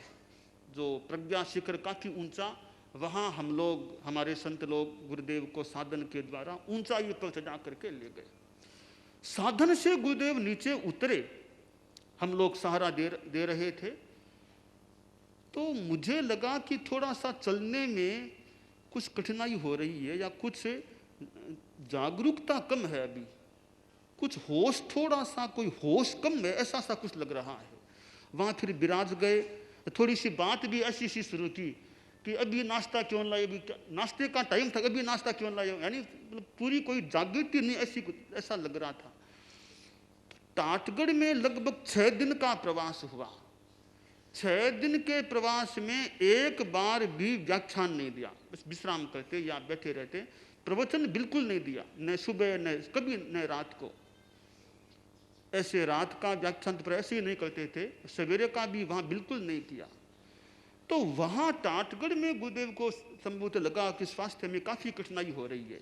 जो प्रज्ञा शिखर काफ़ी ऊंचा, वहाँ हम लोग, हमारे संत लोग गुरुदेव को साधन के द्वारा ऊंचाई पर चढ़ा करके ले गए। साधन से गुरुदेव नीचे उतरे, हम लोग सहारा दे रहे थे। तो मुझे लगा कि थोड़ा सा चलने में कुछ कठिनाई हो रही है, या कुछ जागरूकता कम है, अभी कुछ होश थोड़ा सा, कोई होश कम है, ऐसा सा कुछ लग रहा है। वहाँ फिर विराज गए। थोड़ी सी बात भी ऐसी सी शुरू की कि अभी नाश्ता क्यों लाए, अभी नाश्ते का टाइम था, अभी नाश्ता क्यों लाए, यानी पूरी कोई जागृति नहीं, ऐसा लग रहा था। टाटगढ़ में लगभग 6 दिन का प्रवास हुआ। 6 दिन के प्रवास में एक बार भी व्याख्यान नहीं दिया, बस विश्राम करते या बैठे रहते, प्रवचन बिल्कुल नहीं दिया, न सुबह न कभी न रात को। ऐसे रात का व्याख्यान तो ऐसे ही नहीं करते थे, सवेरे का भी वहाँ बिल्कुल नहीं किया। तो वहाँ टाटगढ़ में गुरुदेव को संभवत लगा कि स्वास्थ्य में काफ़ी कठिनाई हो रही है।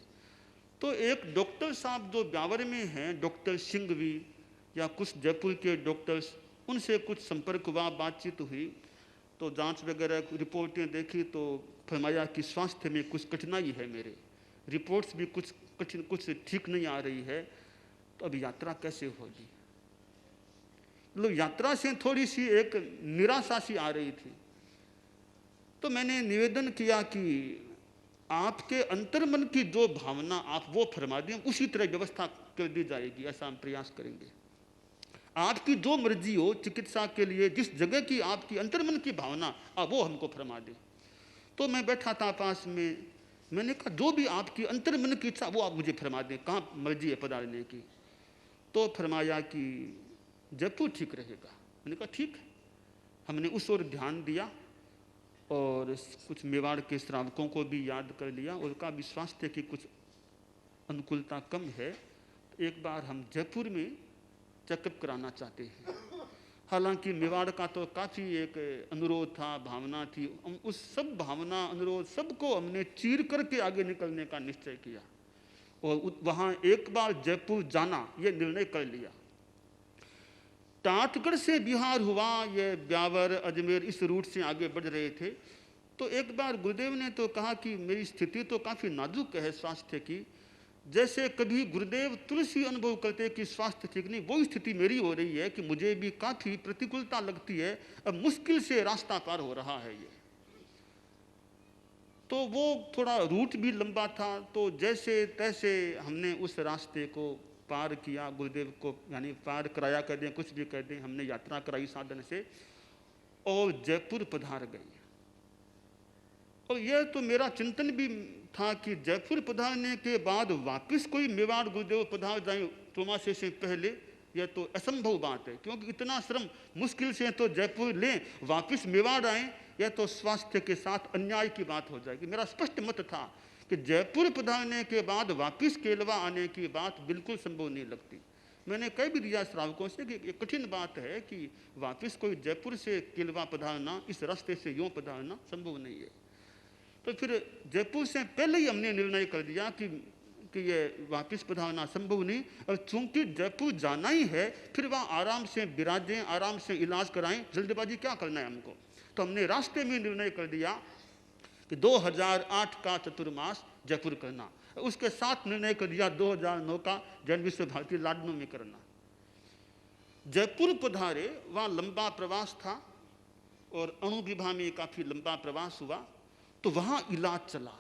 तो एक डॉक्टर साहब जो ब्यावर में हैं, डॉक्टर सिंघवी या कुछ जयपुर के डॉक्टर्स, उनसे कुछ संपर्क हुआ, बातचीत हुई, तो जांच वगैरह रिपोर्टें देखी तो फरमाया कि स्वास्थ्य में कुछ कठिनाई है, मेरे रिपोर्ट्स भी कुछ ठीक नहीं आ रही है, तो अब यात्रा कैसे होगी। मतलब यात्रा से थोड़ी सी एक निराशा सी आ रही थी। तो मैंने निवेदन किया कि आपके अंतर्मन की जो भावना आप वो फरमा दें, उसी तरह व्यवस्था कर दी जाएगी, ऐसा हम प्रयास करेंगे। आपकी जो मर्जी हो चिकित्सा के लिए, जिस जगह की आपकी अंतर्मन की भावना, आप वो हमको फरमा दें। तो मैं बैठा था पास में, मैंने कहा जो भी आपकी अंतर्मन की इच्छा वो आप मुझे फरमा दें, कहाँ मर्जी है पधारने की। तो फरमाया कि जयपुर ठीक रहेगा। मैंने कहा ठीक है। हमने उस ओर ध्यान दिया और कुछ मेवाड़ के श्रावकों को भी याद कर लिया, उनका भी स्वास्थ्य की कुछ अनुकूलता कम है, एक बार हम जयपुर में चेकअप कराना चाहते हैं। हालांकि मेवाड़ का तो काफ़ी एक अनुरोध था, भावना थी, उस सब भावना अनुरोध सबको हमने चीर करके आगे निकलने का निश्चय किया और वहाँ एक बार जयपुर जाना ये निर्णय कर लिया। टाटगढ़ से बिहार हुआ, ये ब्यावर अजमेर इस रूट से आगे बढ़ रहे थे। तो एक बार गुरुदेव ने तो कहा कि मेरी स्थिति तो काफ़ी नाजुक है स्वास्थ्य की, जैसे कभी गुरुदेव तुलसी अनुभव करते कि स्वास्थ्य ठीक नहीं, वो स्थिति मेरी हो रही है कि मुझे भी काफ़ी प्रतिकूलता लगती है, अब मुश्किल से रास्ता पार हो रहा है ये। तो वो थोड़ा रूट भी लंबा था, तो जैसे तैसे हमने उस रास्ते को पार किया। गुरुदेव को यानी पार कराया कर दें, कुछ भी कर दें, हमने यात्रा कराई साधन से और जयपुर पधार गए। और यह तो मेरा चिंतन भी था कि जयपुर पधारने के बाद वापस कोई मेवाड़ गुरुदेव पधार जाए चौमासे से पहले, यह तो असंभव बात है, क्योंकि इतना श्रम मुश्किल से तो जयपुर लें, वापस मेवाड़ आए, यह तो स्वास्थ्य के साथ अन्याय की बात हो जाएगी। मेरा स्पष्ट मत था कि जयपुर पधारने के बाद वापस केलवा आने की बात बिल्कुल संभव नहीं लगती। मैंने कह भी दिया श्रावकों से कि ये कठिन बात है कि वापस कोई जयपुर से केलवा पधारना, इस रास्ते से यूँ पधारना संभव नहीं है। तो फिर जयपुर से पहले ही हमने निर्णय कर दिया कि ये वापस पधारना संभव नहीं, और चूंकि जयपुर जाना ही है, फिर वहाँ आराम से विराजें, आराम से इलाज कराएं, जल्दबाजी क्या करना है हमको। तो हमने रास्ते में निर्णय कर दिया कि 2008 का चतुर्मास जयपुर करना, उसके साथ निर्णय कर दिया 2009 का जैन विश्व भारती लाडनू में करना। जयपुर पधारे, वहाँ लंबा प्रवास था और अणुविभा में काफ़ी लंबा प्रवास हुआ, तो वहाँ इलाज चला।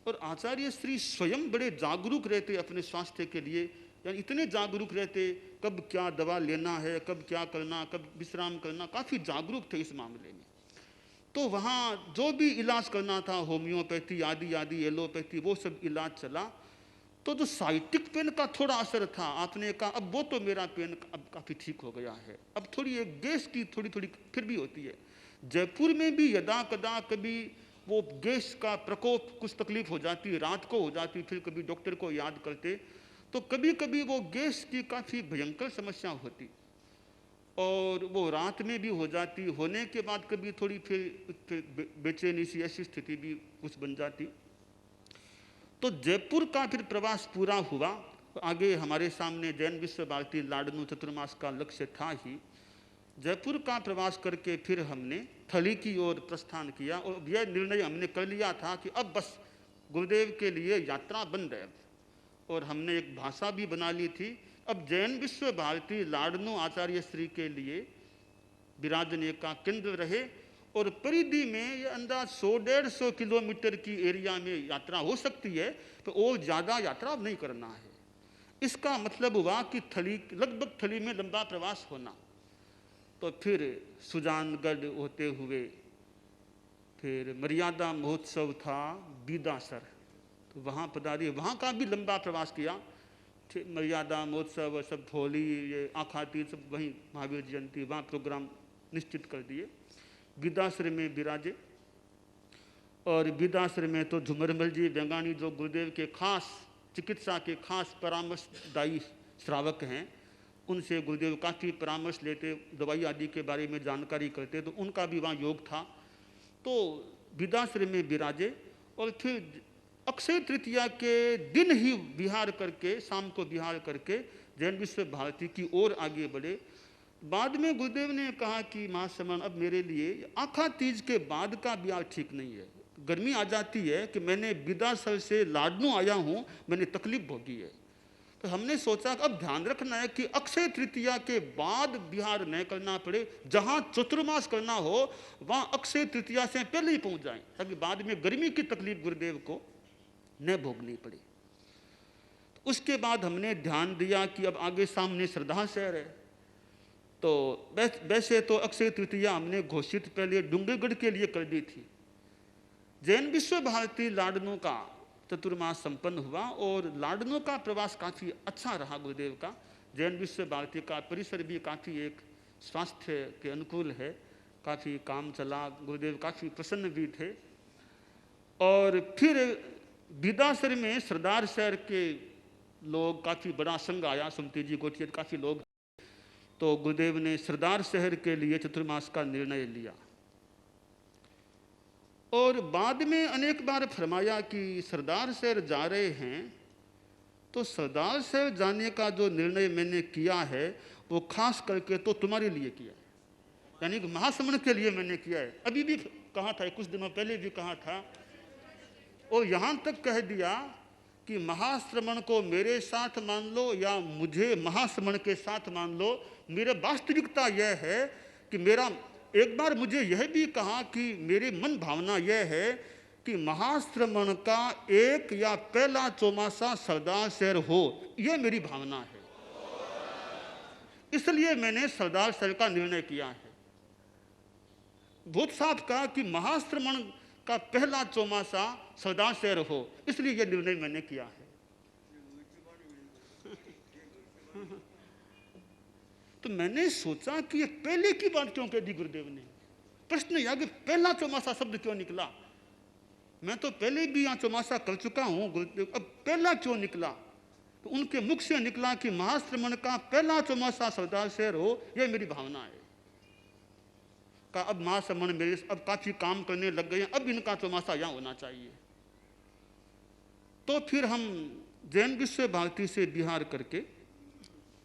और आचार्य श्री स्वयं बड़े जागरूक रहते अपने स्वास्थ्य के लिए, यानी इतने जागरूक रहते, कब क्या दवा लेना है, कब क्या करना, कब विश्राम करना, काफ़ी जागरूक थे इस मामले में। तो वहाँ जो भी इलाज करना था, होम्योपैथी आदि आदि, एलोपैथी, वो सब इलाज चला। तो जो साइटिक पेन का थोड़ा असर था, आपने कहा अब वो तो मेरा पेन अब काफ़ी ठीक हो गया है, अब थोड़ी एक गैस की थोड़ी फिर भी होती है। जयपुर में भी यदा कदा कभी वो गैस का प्रकोप, कुछ तकलीफ हो जाती, रात को हो जाती, फिर कभी डॉक्टर को याद करते, तो कभी कभी वो गैस की काफ़ी भयंकर समस्या होती और वो रात में भी हो जाती, होने के बाद कभी थोड़ी फिर बेचैनी सी ऐसी स्थिति भी कुछ बन जाती। तो जयपुर का फिर प्रवास पूरा हुआ। आगे हमारे सामने जैन विश्व भारती लाडनू चतुर्मास का लक्ष्य था ही। जयपुर का प्रवास करके फिर हमने थली की ओर प्रस्थान किया और यह निर्णय हमने कर लिया था कि अब बस गुरुदेव के लिए यात्रा बंद है। और हमने एक भाषा भी बना ली थी, अब जैन विश्व भारती लाडनू आचार्य श्री के लिए विराजने का केंद्र रहे और परिधि में ये अंदाज 100-150 किलोमीटर की एरिया में यात्रा हो सकती है, तो और ज़्यादा यात्रा नहीं करना है। इसका मतलब हुआ कि थली लगभग थली में लंबा प्रवास होना। तो फिर सुजानगढ़ होते हुए फिर मर्यादा महोत्सव था बीदासर, तो वहाँ पधारी, वहाँ का भी लंबा प्रवास किया। फिर मर्यादा महोत्सव सब, होली, ये आखाती, सब वहीं महावीर जयंती, वहाँ प्रोग्राम निश्चित कर दिए। बीदासर में विराजे, और बीदासर में तो झुमरमल जी बेंगानी जो गुरुदेव के खास चिकित्सा के खास परामर्शदायी श्रावक हैं, उनसे गुरुदेव काफ़ी परामर्श लेते, दवाई आदि के बारे में जानकारी करते, तो उनका भी वहाँ योग था। तो बीदासर में विराजे और फिर अक्षय तृतीया के दिन ही विहार करके, शाम को विहार करके जैन विश्व भारती की ओर आगे बढ़े। बाद में गुरुदेव ने कहा कि महाश्रमण, अब मेरे लिए आखा तीज के बाद का विहार ठीक नहीं है, गर्मी आ जाती है कि मैंने बीदासर से लाडनू आया हूँ, मैंने तकलीफ भोगी है। तो हमने सोचा कि अब ध्यान रखना है कि अक्षय तृतीया के बाद विहार न करना पड़े, जहाँ चतुर्मास करना हो वहाँ अक्षय तृतीया से पहले ही पहुँच जाएं, ताकि बाद में गर्मी की तकलीफ गुरुदेव को न भोगनी पड़े। तो उसके बाद हमने ध्यान दिया कि अब आगे सामने श्रद्धा शहर है, तो वैसे तो अक्षय तृतीया हमने घोषित पहले डूंगरगढ़ के लिए कर दी थी। जैन विश्व भारती लाडनू का चतुर्मास संपन्न हुआ और लाडनू का प्रवास काफ़ी अच्छा रहा गुरुदेव का। जैन विश्व भारती का परिसर भी काफ़ी एक स्वास्थ्य के अनुकूल है, काफ़ी काम चला, गुरुदेव काफ़ी प्रसन्न भी थे। और फिर बीदासर में सरदार शहर के लोग, काफ़ी बड़ा संघ आया, सुमती जी गोटियत काफ़ी लोग, तो गुरुदेव ने सरदार शहर के लिए चतुर्मास का निर्णय लिया। और बाद में अनेक बार फरमाया कि सरदार शहर जा रहे हैं, तो सरदार शहर जाने का जो निर्णय मैंने किया है वो खास करके तो तुम्हारे लिए किया है, यानी कि महाश्रमण के लिए मैंने किया है। अभी भी कहा था, कुछ दिनों पहले भी कहा था, और यहाँ तक कह दिया कि महाश्रमण को मेरे साथ मान लो या मुझे महाश्रमण के साथ मान लो, मेरी वास्तविकता यह है कि मेरा, एक बार मुझे यह भी कहा कि मेरी मन भावना यह है कि महाश्रमण का एक या पहला चौमासा सरदार शहर हो, यह मेरी भावना है, इसलिए मैंने सरदार शहर का निर्णय किया है। बहुत साफ कहा कि महाश्रमण का पहला चौमासा सरदार शहर हो, इसलिए यह निर्णय मैंने किया है। तो मैंने सोचा कि ये पहले की बात क्यों कह दी गुरुदेव ने। प्रश्न यह कि पहला चौमासा शब्द क्यों निकला, मैं तो पहले भी यहाँ चौमासा कर चुका हूँ गुरुदेव, अब पहला क्यों निकला। तो उनके मुख से निकला कि महाश्रमण का पहला चौमासा सरदार शहर हो, यह मेरी भावना है। का अब महाश्रमण मेरे अब काफ़ी काम करने लग गए हैं, अब इनका चौमासा यहाँ होना चाहिए। तो फिर हम जैन विश्व भारती से बिहार करके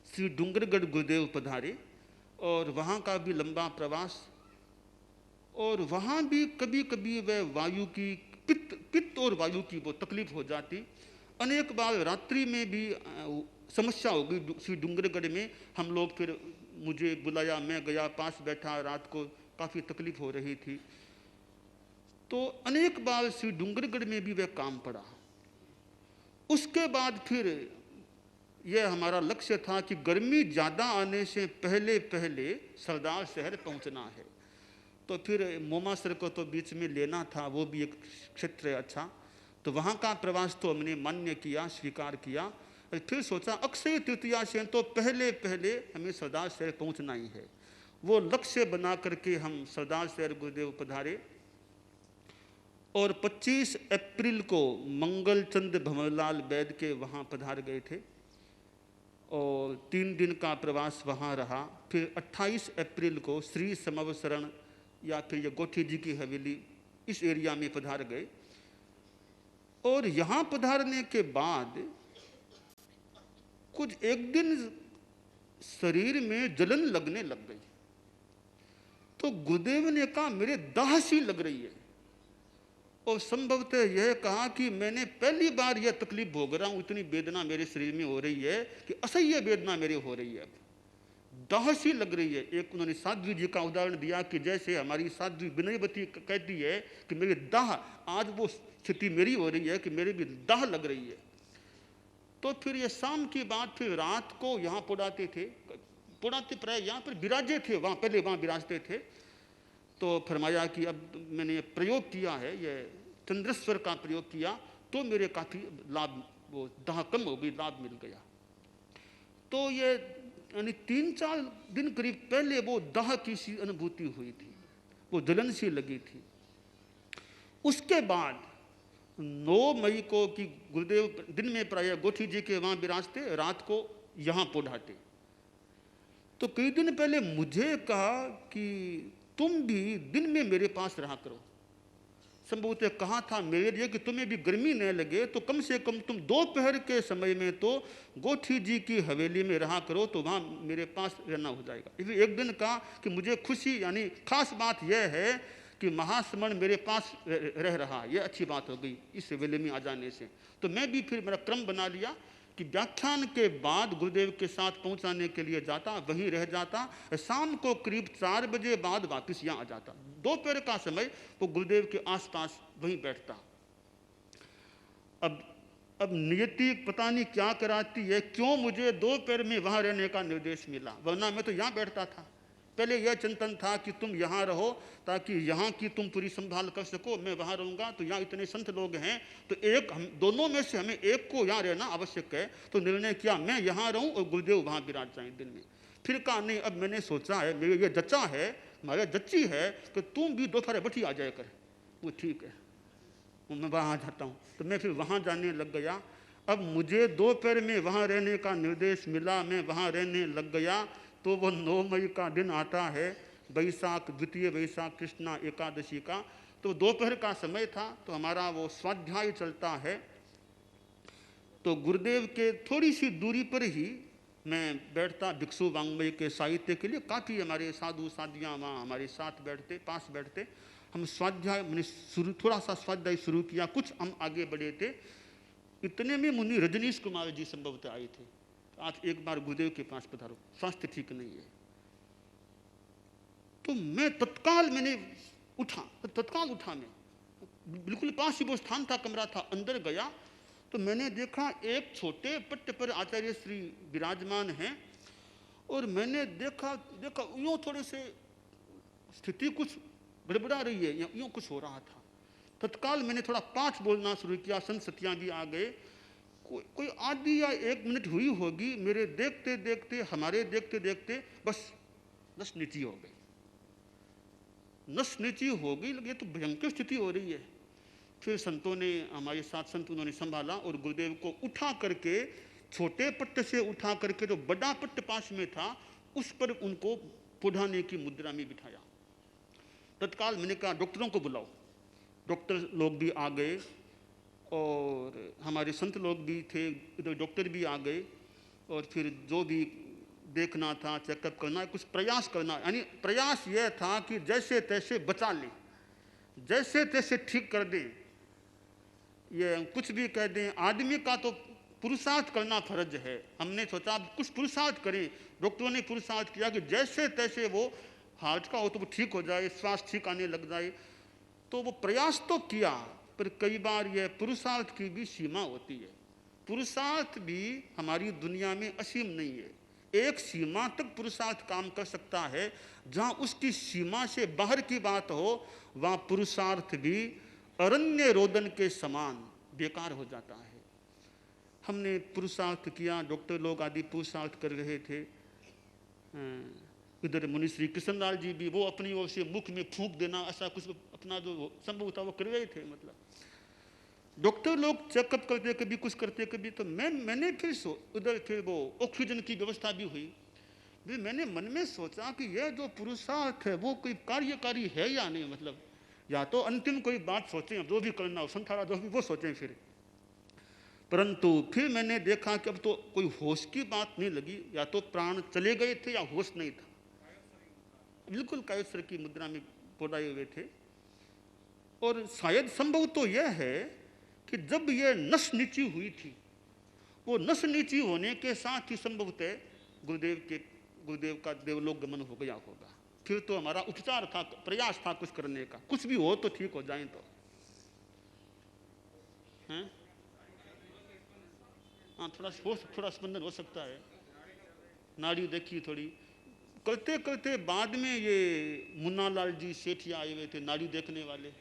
श्री डूंगरगढ़ गुरुदेव पधारे, और वहाँ का भी लंबा प्रवास, और वहाँ भी कभी कभी वह वायु की पित्त और वायु की वो तकलीफ हो जाती। अनेक बार रात्रि में भी समस्या हो गई श्री डूंगरगढ़ में। हम लोग फिर, मुझे बुलाया, मैं गया, पास बैठा, रात को काफ़ी तकलीफ हो रही थी। तो अनेक बार श्री डूंगरगढ़ में भी वह काम पड़ा। उसके बाद फिर यह हमारा लक्ष्य था कि गर्मी ज़्यादा आने से पहले पहले सरदार शहर पहुंचना है। तो फिर मोमासर को तो बीच में लेना था, वो भी एक क्षेत्र है अच्छा, तो वहाँ का प्रवास तो हमने मान्य किया, स्वीकार किया। और फिर सोचा अक्षय तृतीया से तो पहले पहले हमें सरदार शहर पहुँचना ही है। वो लक्ष्य बना करके हम सरदार शहर गुरुदेव पधारे, और 25 अप्रैल को मंगलचंद भंवरलाल वैद्य के वहाँ पधार गए थे, और 3 दिन का प्रवास वहाँ रहा। फिर 28 अप्रैल को श्री समवसरण या फिर ये गोठी जी की हवेली, इस एरिया में पधार गए। और यहाँ पधारने के बाद कुछ एक दिन शरीर में जलन लगने लग गई, तो गुरुदेव ने कहा मेरे दाह सी लग रही है, और संभवतः यह कहा कि मैंने पहली बार यह तकलीफ भोग रहा हूँ, इतनी वेदना मेरे शरीर में हो रही है कि असह्य वेदना मेरे हो रही है, अब दाह सी लग रही है। एक उन्होंने साध्वी जी का उदाहरण दिया कि जैसे हमारी साध्वी विनयवती कहती है कि मेरे दाह, आज वो स्थिति मेरी हो रही है कि मेरे भी दाह लग रही है। तो फिर ये शाम की बात, फिर रात को यहाँ पोढ़ाते प्राय यहाँ पर विराजे थे, वहाँ पहले वहाँ विराजते थे। तो फरमाया कि अब मैंने प्रयोग किया है, ये चंद्रेश्वर का प्रयोग किया तो मेरे काफ़ी लाभ, वो दाह कम हो गई, लाभ मिल गया। तो ये यानी 3-4 दिन करीब पहले वो दाह की सी अनुभूति हुई थी, वो जलन सी लगी थी। उसके बाद 9 मई को कि गुरुदेव दिन में प्राय गोठी जी के वहाँ विराजते, रात को यहाँ पोढ़ाते। तो कई दिन पहले मुझे कहा कि तुम भी दिन में मेरे पास रहा करो। संभवतः कहा था मेरे लिए कि तुम्हें भी गर्मी न लगे तो कम से कम तुम दोपहर के समय में तो गोठी जी की हवेली में रहा करो, तो वहाँ मेरे पास रहना हो जाएगा। इसलिए एक दिन कहा कि मुझे खुशी, यानी खास बात यह है कि महास्मरण मेरे पास रह रहा, यह अच्छी बात हो गई इस हवेली में आ जाने से। तो मैं भी फिर मेरा क्रम बना लिया कि व्याख्यान के बाद गुरुदेव के साथ पहुंचाने के लिए जाता, वहीं रह जाता, शाम को करीब 4 बजे बाद वापस यहाँ आ जाता। दोपहर का समय वो गुरुदेव के आसपास वहीं बैठता। अब नियति पता नहीं क्या कराती है, क्यों मुझे दोपहर में वहाँ रहने का निर्देश मिला, वरना मैं तो यहाँ बैठता था। पहले यह चिंतन था कि तुम यहाँ रहो ताकि यहाँ की तुम पूरी संभाल कर सको, मैं वहाँ रहूँगा तो यहाँ इतने संत लोग हैं, तो एक हम दोनों में से हमें एक को यहाँ रहना आवश्यक है। तो निर्णय किया मैं यहाँ रहूँ और गुरुदेव वहाँ विराज जाएँ दिन में। फिर कहा नहीं, अब मैंने सोचा है, मेरे ये जच्चा है, हमारे जच्ची है कि तुम भी दोपहर बैठी आ जाया कर। वो ठीक है, मैं वहाँ जाता हूँ। तो मैं फिर वहाँ जाने लग गया। अब मुझे दोपहर में वहाँ रहने का निर्देश मिला, मैं वहाँ रहने लग गया। तो वो 9 मई का दिन आता है, बैसाख, द्वितीय बैसाख कृष्णा एकादशी का। तो दोपहर का समय था, तो हमारा वो स्वाध्याय चलता है। तो गुरुदेव के थोड़ी सी दूरी पर ही मैं बैठता भिक्षु वांग्मय के साहित्य के लिए। काफ़ी हमारे साधु साधियाँ वहाँ हमारे साथ बैठते, पास बैठते। हम स्वाध्याय मैंने थोड़ा सा स्वाध्याय शुरू किया, कुछ हम आगे बढ़े थे। इतने में मुनि रजनीश कुमार जी संभवतः आए थे। आज एक बार गुरुदेव के पास पधारो, स्वास्थ्य ठीक नहीं है। तो मैं तत्काल मैंने उठा, मैं बिल्कुल पास ही वो स्थान था, कमरा था, अंदर गया तो मैंने देखा एक छोटे पट्ट पर आचार्य श्री विराजमान हैं। और मैंने देखा यूँ थोड़े से स्थिति कुछ गड़बड़ा रही है, यूँ कुछ हो रहा था। तत्काल मैंने थोड़ा पाठ बोलना शुरू किया, संत सतियाँ भी आ गए। कोई आधी या 1 मिनट हुई होगी, मेरे देखते देखते, हमारे देखते देखते बस नस नीची हो गई, नस नीची हो गई। लगे तो भयंकर स्थिति हो रही है। फिर संतों ने, हमारे साथ संत, उन्होंने संभाला और गुरुदेव को उठा करके, छोटे पट्ट से उठा करके जो बड़ा पट्ट पास में था उस पर उनको पुढ़ाने की मुद्रा में बिठाया। तत्काल मैंने कहा डॉक्टरों को बुलाओ। डॉक्टर लोग भी आ गए और हमारे संत लोग भी थे, इधर डॉक्टर भी आ गए। और फिर जो भी देखना था, चेकअप करना, कुछ प्रयास करना, यानी प्रयास यह था कि जैसे तैसे बचा लें, जैसे तैसे ठीक कर दें। ये कुछ भी कह दें, आदमी का तो पुरुषार्थ करना फर्ज है। हमने सोचा कुछ पुरुषार्थ करें। डॉक्टरों ने पुरुषार्थ किया कि जैसे तैसे वो हार्ट का हो तो वो ठीक हो जाए, श्वास ठीक आने लग जाए। तो वो प्रयास तो किया, पर कई बार यह पुरुषार्थ की भी सीमा होती है। पुरुषार्थ भी हमारी दुनिया में असीम नहीं है। एक सीमा तक पुरुषार्थ काम कर सकता है, जहाँ उसकी सीमा से बाहर की बात हो वहाँ पुरुषार्थ भी अरण्य रोदन के समान बेकार हो जाता है। हमने पुरुषार्थ किया, डॉक्टर लोग आदि पुरुषार्थ कर रहे थे। इधर मुनि श्री कृष्णलाल जी भी, वो अपनी ओर से मुख में फूंक देना, ऐसा कुछ अपना जो संभव था वो कर रहे थे। मतलब डॉक्टर लोग चेकअप करते, कभी कुछ करते, कभी तो मैंने फिर उधर फिर वो ऑक्सीजन की व्यवस्था भी हुई। फिर मैंने मन में सोचा कि यह जो पुरुषार्थ है वो कोई कार्यकारी है या नहीं। मतलब या तो अंतिम कोई बात सोचें, जो भी करना हो, संथारा जो भी वो सोचें फिर। परंतु फिर मैंने देखा कि अब तो कोई होश की बात नहीं लगी, या तो प्राण चले गए थे या होश नहीं था। बिल्कुल कायस्वर की मुद्रा में पोढ़ाए हुए थे। और शायद संभव तो यह है कि जब यह नस नीची हुई थी, वो नस नीची होने के साथ ही संभवतः गुरुदेव का देवलोक गमन हो गया होगा। फिर तो हमारा उपचार था, प्रयास था कुछ करने का, कुछ भी हो तो ठीक हो जाए। तो हैं, हाँ, थोड़ा स्पंदन हो सकता है। नाड़ी देखी थोड़ी, करते करते बाद में ये मुन्ना लाल जी सेठिया आए हुए थे, नाड़ी देखने वाले।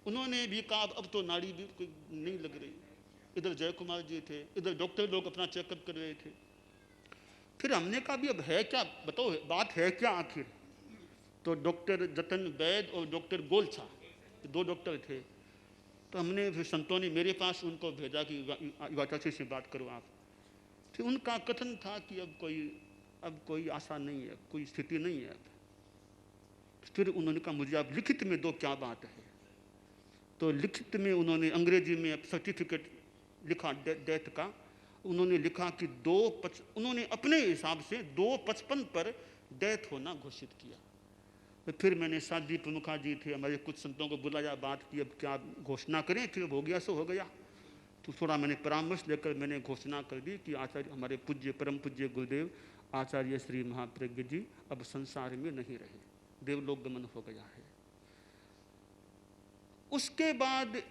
उन्होंने भी कहा अब तो नाड़ी भी कोई नहीं लग रही। इधर जय कुमार जी थे, इधर डॉक्टर लोग अपना चेकअप कर रहे थे। फिर हमने कहा भी अब है क्या, बताओ बात है क्या आखिर। तो डॉक्टर जतन वैद और डॉक्टर गोलछा, दो डॉक्टर थे। तो हमने फिर संतों ने मेरे पास उनको भेजा कि युवाचार्य से बात करो आप। फिर उनका कथन था कि अब कोई आशा नहीं है, कोई स्थिति नहीं है अब। फिर उन्होंने कहा मुझे आप लिखित में दो क्या बात है। तो लिखित में उन्होंने अंग्रेजी में सर्टिफिकेट लिखा डेथ का। उन्होंने लिखा कि उन्होंने अपने हिसाब से 2:55 पर डेथ होना घोषित किया। तो फिर मैंने साधी प्रमुखा जी थे, हमारे कुछ संतों को बुलाया, बात की अब क्या घोषणा करें, फिर हो गया सो हो गया। तो थोड़ा मैंने परामर्श लेकर मैंने घोषणा कर दी कि आचार्य हमारे पूज्य परम पूज्य गुरुदेव आचार्य श्री महाप्रज्ञ जी अब संसार में नहीं रहे, देवलोक गमन हो गया है। उसके बाद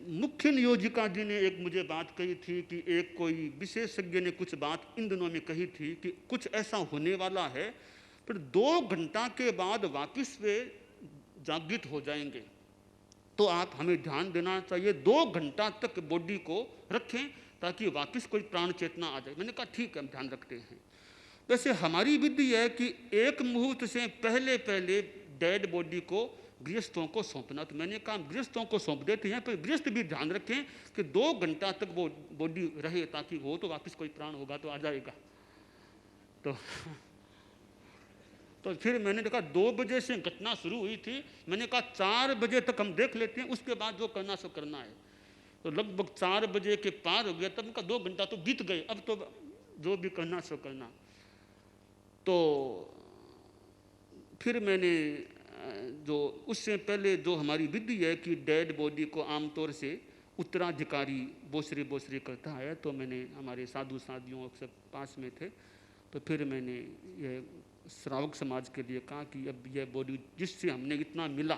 मुख्य नियोजिका जी ने एक मुझे बात कही थी कि एक कोई विशेषज्ञ ने कुछ बात इन दिनों में कही थी कि कुछ ऐसा होने वाला है, फिर 2 घंटा के बाद वापस वे जागृत हो जाएंगे। तो आप हमें ध्यान देना चाहिए, 2 घंटा तक बॉडी को रखें ताकि वापस कोई प्राण चेतना आ जाए। मैंने कहा ठीक है, हम ध्यान रखते हैं। वैसे हमारी विधि है कि 1 मुहूर्त से पहले पहले डेड बॉडी को गृहस्थों को सौंपना। तो मैंने कहा गृहस्थों को सौंप देते हैं, पर गृहस्थ भी ध्यान रखें कि 2 घंटा तक वो बॉडी रहे, ताकि हो तो वापस कोई प्राण होगा तो आ जाएगा। तो फिर मैंने देखा 2 बजे से घटना शुरू हुई थी। मैंने कहा 4 बजे तक हम देख लेते हैं, उसके बाद जो करना सो करना है। तो लगभग 4 बजे के पार हो गया, तब उनका 2 घंटा तो बीत गए, अब तो जो भी करना सो करना। तो फिर मैंने जो उससे पहले जो हमारी विधि है कि डेड बॉडी को आमतौर से उत्तराधिकारी बोसरे करता है, तो मैंने हमारे साधु साधियों सब पास में थे, तो फिर मैंने यह श्रावक समाज के लिए कहा कि अब यह बॉडी जिससे हमने इतना मिला,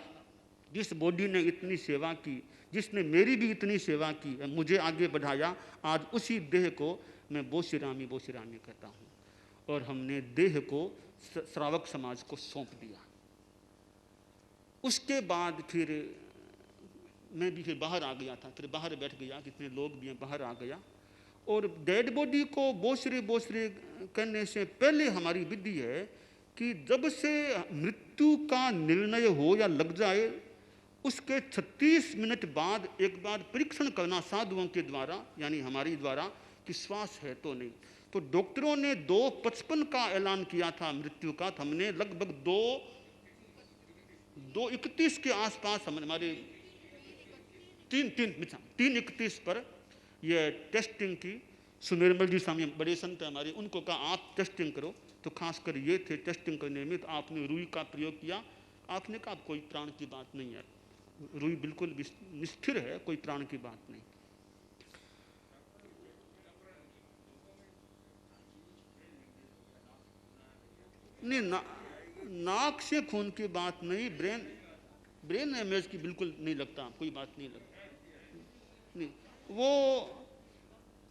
जिस बॉडी ने इतनी सेवा की, जिसने मेरी भी इतनी सेवा की, मुझे आगे बढ़ाया, आज उसी देह को मैं बोशिरामी कहता हूँ। और हमने देह को श्रावक समाज को सौंप दिया। उसके बाद फिर मैं भी फिर बाहर आ गया था, फिर बाहर बैठ गया, कितने लोग भी हैं, बाहर आ गया। और डेड बॉडी को बोसरे करने से पहले हमारी विधि है कि जब से मृत्यु का निर्णय हो या लग जाए, उसके 36 मिनट बाद एक बार परीक्षण करना साधुओं के द्वारा, यानी हमारी द्वारा, कि श्वास है तो नहीं। तो डॉक्टरों ने 2:55 का ऐलान किया था मृत्यु का, तो हमने लगभग 2:31 के आसपास हमारे 3:31 पर यह टेस्टिंग की। सुमेरमल जी स्वामी बड़े संत हमारे, उनको कहा आप टेस्टिंग करो। तो खासकर ये थे टेस्टिंग करने में, तो आपने रुई का प्रयोग किया। आपने कहा कोई प्राण की बात नहीं है, रुई बिल्कुल निस्थिर है, कोई प्राण की बात नहीं। नाक से खून की बात नहीं, ब्रेन हेमरेज की बिल्कुल नहीं लगता, कोई बात नहीं लगता नहीं। वो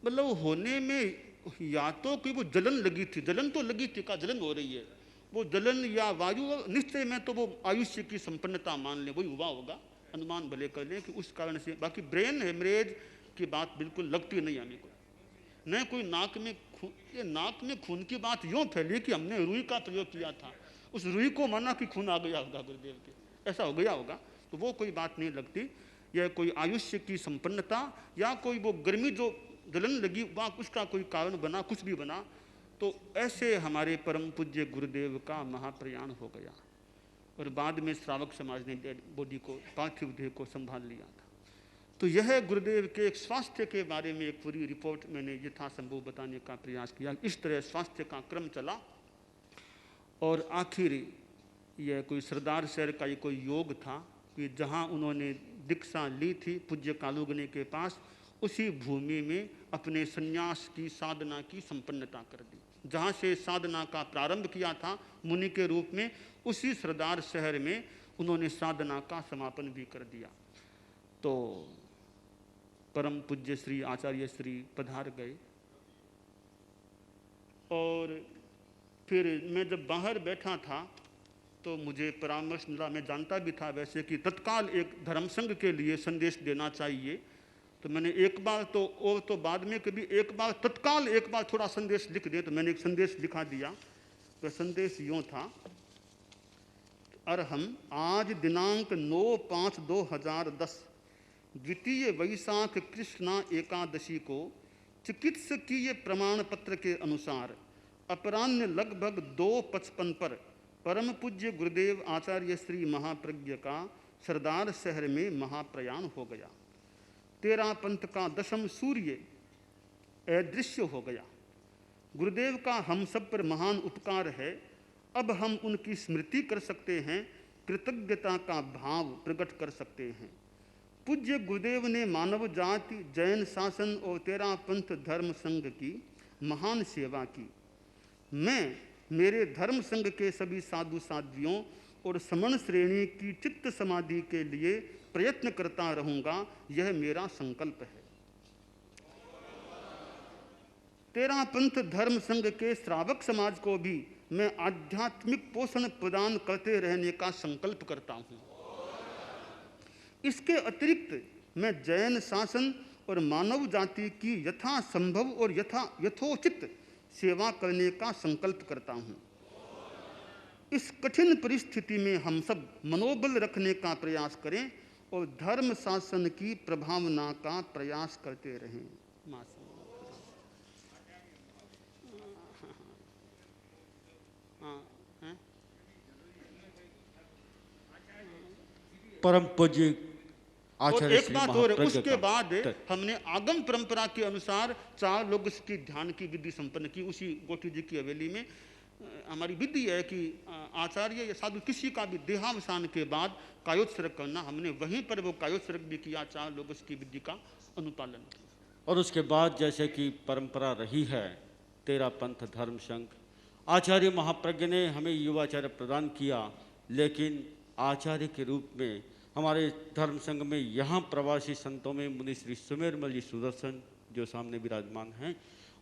मतलब होने में या तो कोई वो जलन लगी थी, जलन तो लगी थी, का जलन हो रही है, वो जलन या वायु निश्चय में तो वो आयुष्य की संपन्नता मान लें, वही हुआ होगा, अनुमान भले कर लें कि उस कारण से। बाकी ब्रेन हेमरेज की बात बिल्कुल लगती नहीं हमें को, न कोई नाक में खून की बात यूँ फैली कि हमने रुई का प्रयोग किया था, उस रुई को माना कि खून आ गया होगा गुरुदेव के, ऐसा हो गया होगा, तो वो कोई बात नहीं लगती। यह कोई आयुष्य की संपन्नता या कोई वो गर्मी जो जलन लगी वहाँ उसका कोई कारण बना, कुछ भी बना, तो ऐसे हमारे परम पूज्य गुरुदेव का महाप्रयाण हो गया। और बाद में श्रावक समाज ने डेड बॉडी को, पार्थिव देह को संभाल लिया था। तो यह गुरुदेव के एक स्वास्थ्य के बारे में एक पूरी रिपोर्ट मैंने यथासंभव बताने का प्रयास किया। इस तरह स्वास्थ्य का क्रम चला और आखिर यह कोई सरदार शहर का ये कोई योग था कि जहाँ उन्होंने दीक्षा ली थी पूज्य कालूगने के पास, उसी भूमि में अपने संन्यास की साधना की संपन्नता कर दी। जहाँ से साधना का प्रारंभ किया था मुनि के रूप में, उसी सरदार शहर में उन्होंने साधना का समापन भी कर दिया। तो परम पूज्य श्री आचार्य श्री पधार गए और फिर मैं जब बाहर बैठा था तो मुझे परामर्श मिला, मैं जानता भी था वैसे कि तत्काल एक धर्म संघ के लिए संदेश देना चाहिए। तो मैंने एक बार तो, और तो बाद में कभी एक बार तत्काल एक बार थोड़ा संदेश लिख दें, तो मैंने एक संदेश लिखा दिया। तो संदेश यूँ था, अरहम आज दिनांक 9/5/2010 द्वितीय वैशाख कृष्णा एकादशी को चिकित्सकीय प्रमाण पत्र के अनुसार अपराह्न लगभग 2:55 पर परम पूज्य गुरुदेव आचार्य श्री महाप्रज्ञ का सरदार शहर में महाप्रयाण हो गया। 13 पंथ का दशम सूर्य अदृश्य हो गया। गुरुदेव का हम सब पर महान उपकार है। अब हम उनकी स्मृति कर सकते हैं, कृतज्ञता का भाव प्रकट कर सकते हैं। पूज्य गुरुदेव ने मानव जाति, जैन शासन और 13 पंथ धर्म संघ की महान सेवा की। मैं मेरे धर्म संघ के सभी साधु साध्वियों और समण श्रेणी की चित्त समाधि के लिए प्रयत्न करता रहूंगा, यह मेरा संकल्प है। 13 पंथ धर्म संघ के श्रावक समाज को भी मैं आध्यात्मिक पोषण प्रदान करते रहने का संकल्प करता हूँ। इसके अतिरिक्त मैं जैन शासन और मानव जाति की यथासंभव और यथोचित सेवा करने का संकल्प करता हूँ। इस कठिन परिस्थिति में हम सब मनोबल रखने का प्रयास करें और धर्म शासन की प्रभावना का प्रयास करते रहें। परम पूज्य और एक बात और, उसके बाद हमने आगम परंपरा के अनुसार 4 लोग की ध्यान की विधि संपन्न की। उसी गोटी जी की हवेली में हमारी विधि है कि आचार्य या साधु किसी का भी देहावसान के बाद कायोत्सर्ग करना, हमने वहीं पर वो कायोत्सर्ग भी किया, 4 लोग की विधि का अनुपालन किया। और उसके बाद जैसे कि परंपरा रही है 13 पंथ धर्म संघ, आचार्य महाप्रज्ञ ने हमें युवाचार्य प्रदान किया, लेकिन आचार्य के रूप में हमारे धर्म संघ में यहाँ प्रवासी संतों में मुनि श्री सुमेरमल जी सुदर्शन जो सामने विराजमान हैं,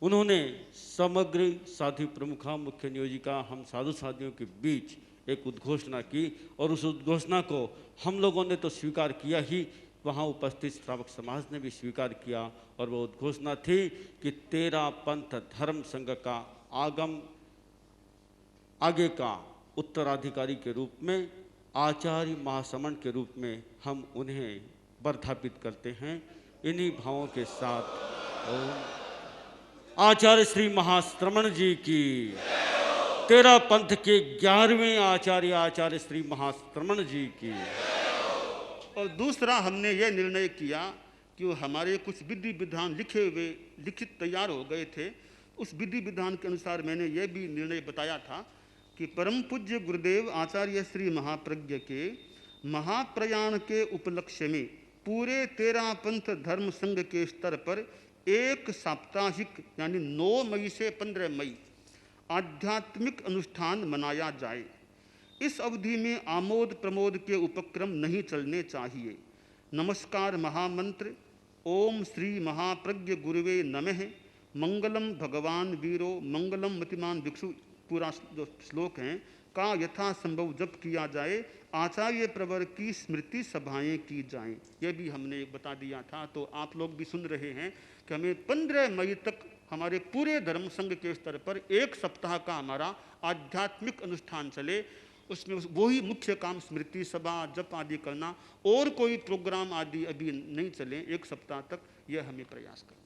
उन्होंने समग्र साधु प्रमुखा मुख्य नियोजिका हम साधु साधियों के बीच एक उद्घोषणा की और उस उद्घोषणा को हम लोगों ने तो स्वीकार किया ही, वहाँ उपस्थित श्रावक समाज ने भी स्वीकार किया। और वो उद्घोषणा थी कि 13 पंथ धर्म संघ का आगे का उत्तराधिकारी के रूप में आचार्य महासमण के रूप में हम उन्हें बर्धापित करते हैं। इन्हीं भावों के साथ आचार्य श्री महाश्रमण जी की 13 पंथ के 11वें आचार्य श्री महाश्रमण जी की। और दूसरा हमने यह निर्णय किया कि वो हमारे कुछ विधि विधान लिखे हुए लिखित तैयार हो गए थे, उस विधि विधान के अनुसार मैंने यह भी निर्णय बताया था कि परम पूज्य गुरुदेव आचार्य श्री महाप्रज्ञ के महाप्रयाण के उपलक्ष्य में पूरे 13 पंथ धर्म संघ के स्तर पर एक साप्ताहिक यानी 9 मई से 15 मई आध्यात्मिक अनुष्ठान मनाया जाए। इस अवधि में आमोद प्रमोद के उपक्रम नहीं चलने चाहिए। नमस्कार महामंत्र ओम श्री महाप्रज्ञ गुरुवे नमः, मंगलम भगवान वीरो, मंगलम मतिमान भिक्षु, पूरा जो श्लोक हैं का यथासंभव जप किया जाए। आचार्य प्रवर की स्मृति सभाएं की जाएं, यह भी हमने बता दिया था। तो आप लोग भी सुन रहे हैं कि हमें 15 मई तक हमारे पूरे धर्म संघ के स्तर पर 1 सप्ताह का हमारा आध्यात्मिक अनुष्ठान चले। उसमें वही मुख्य काम स्मृति सभा जप आदि करना, और कोई प्रोग्राम आदि अभी नहीं चले 1 सप्ताह तक, यह हमें प्रयास करना।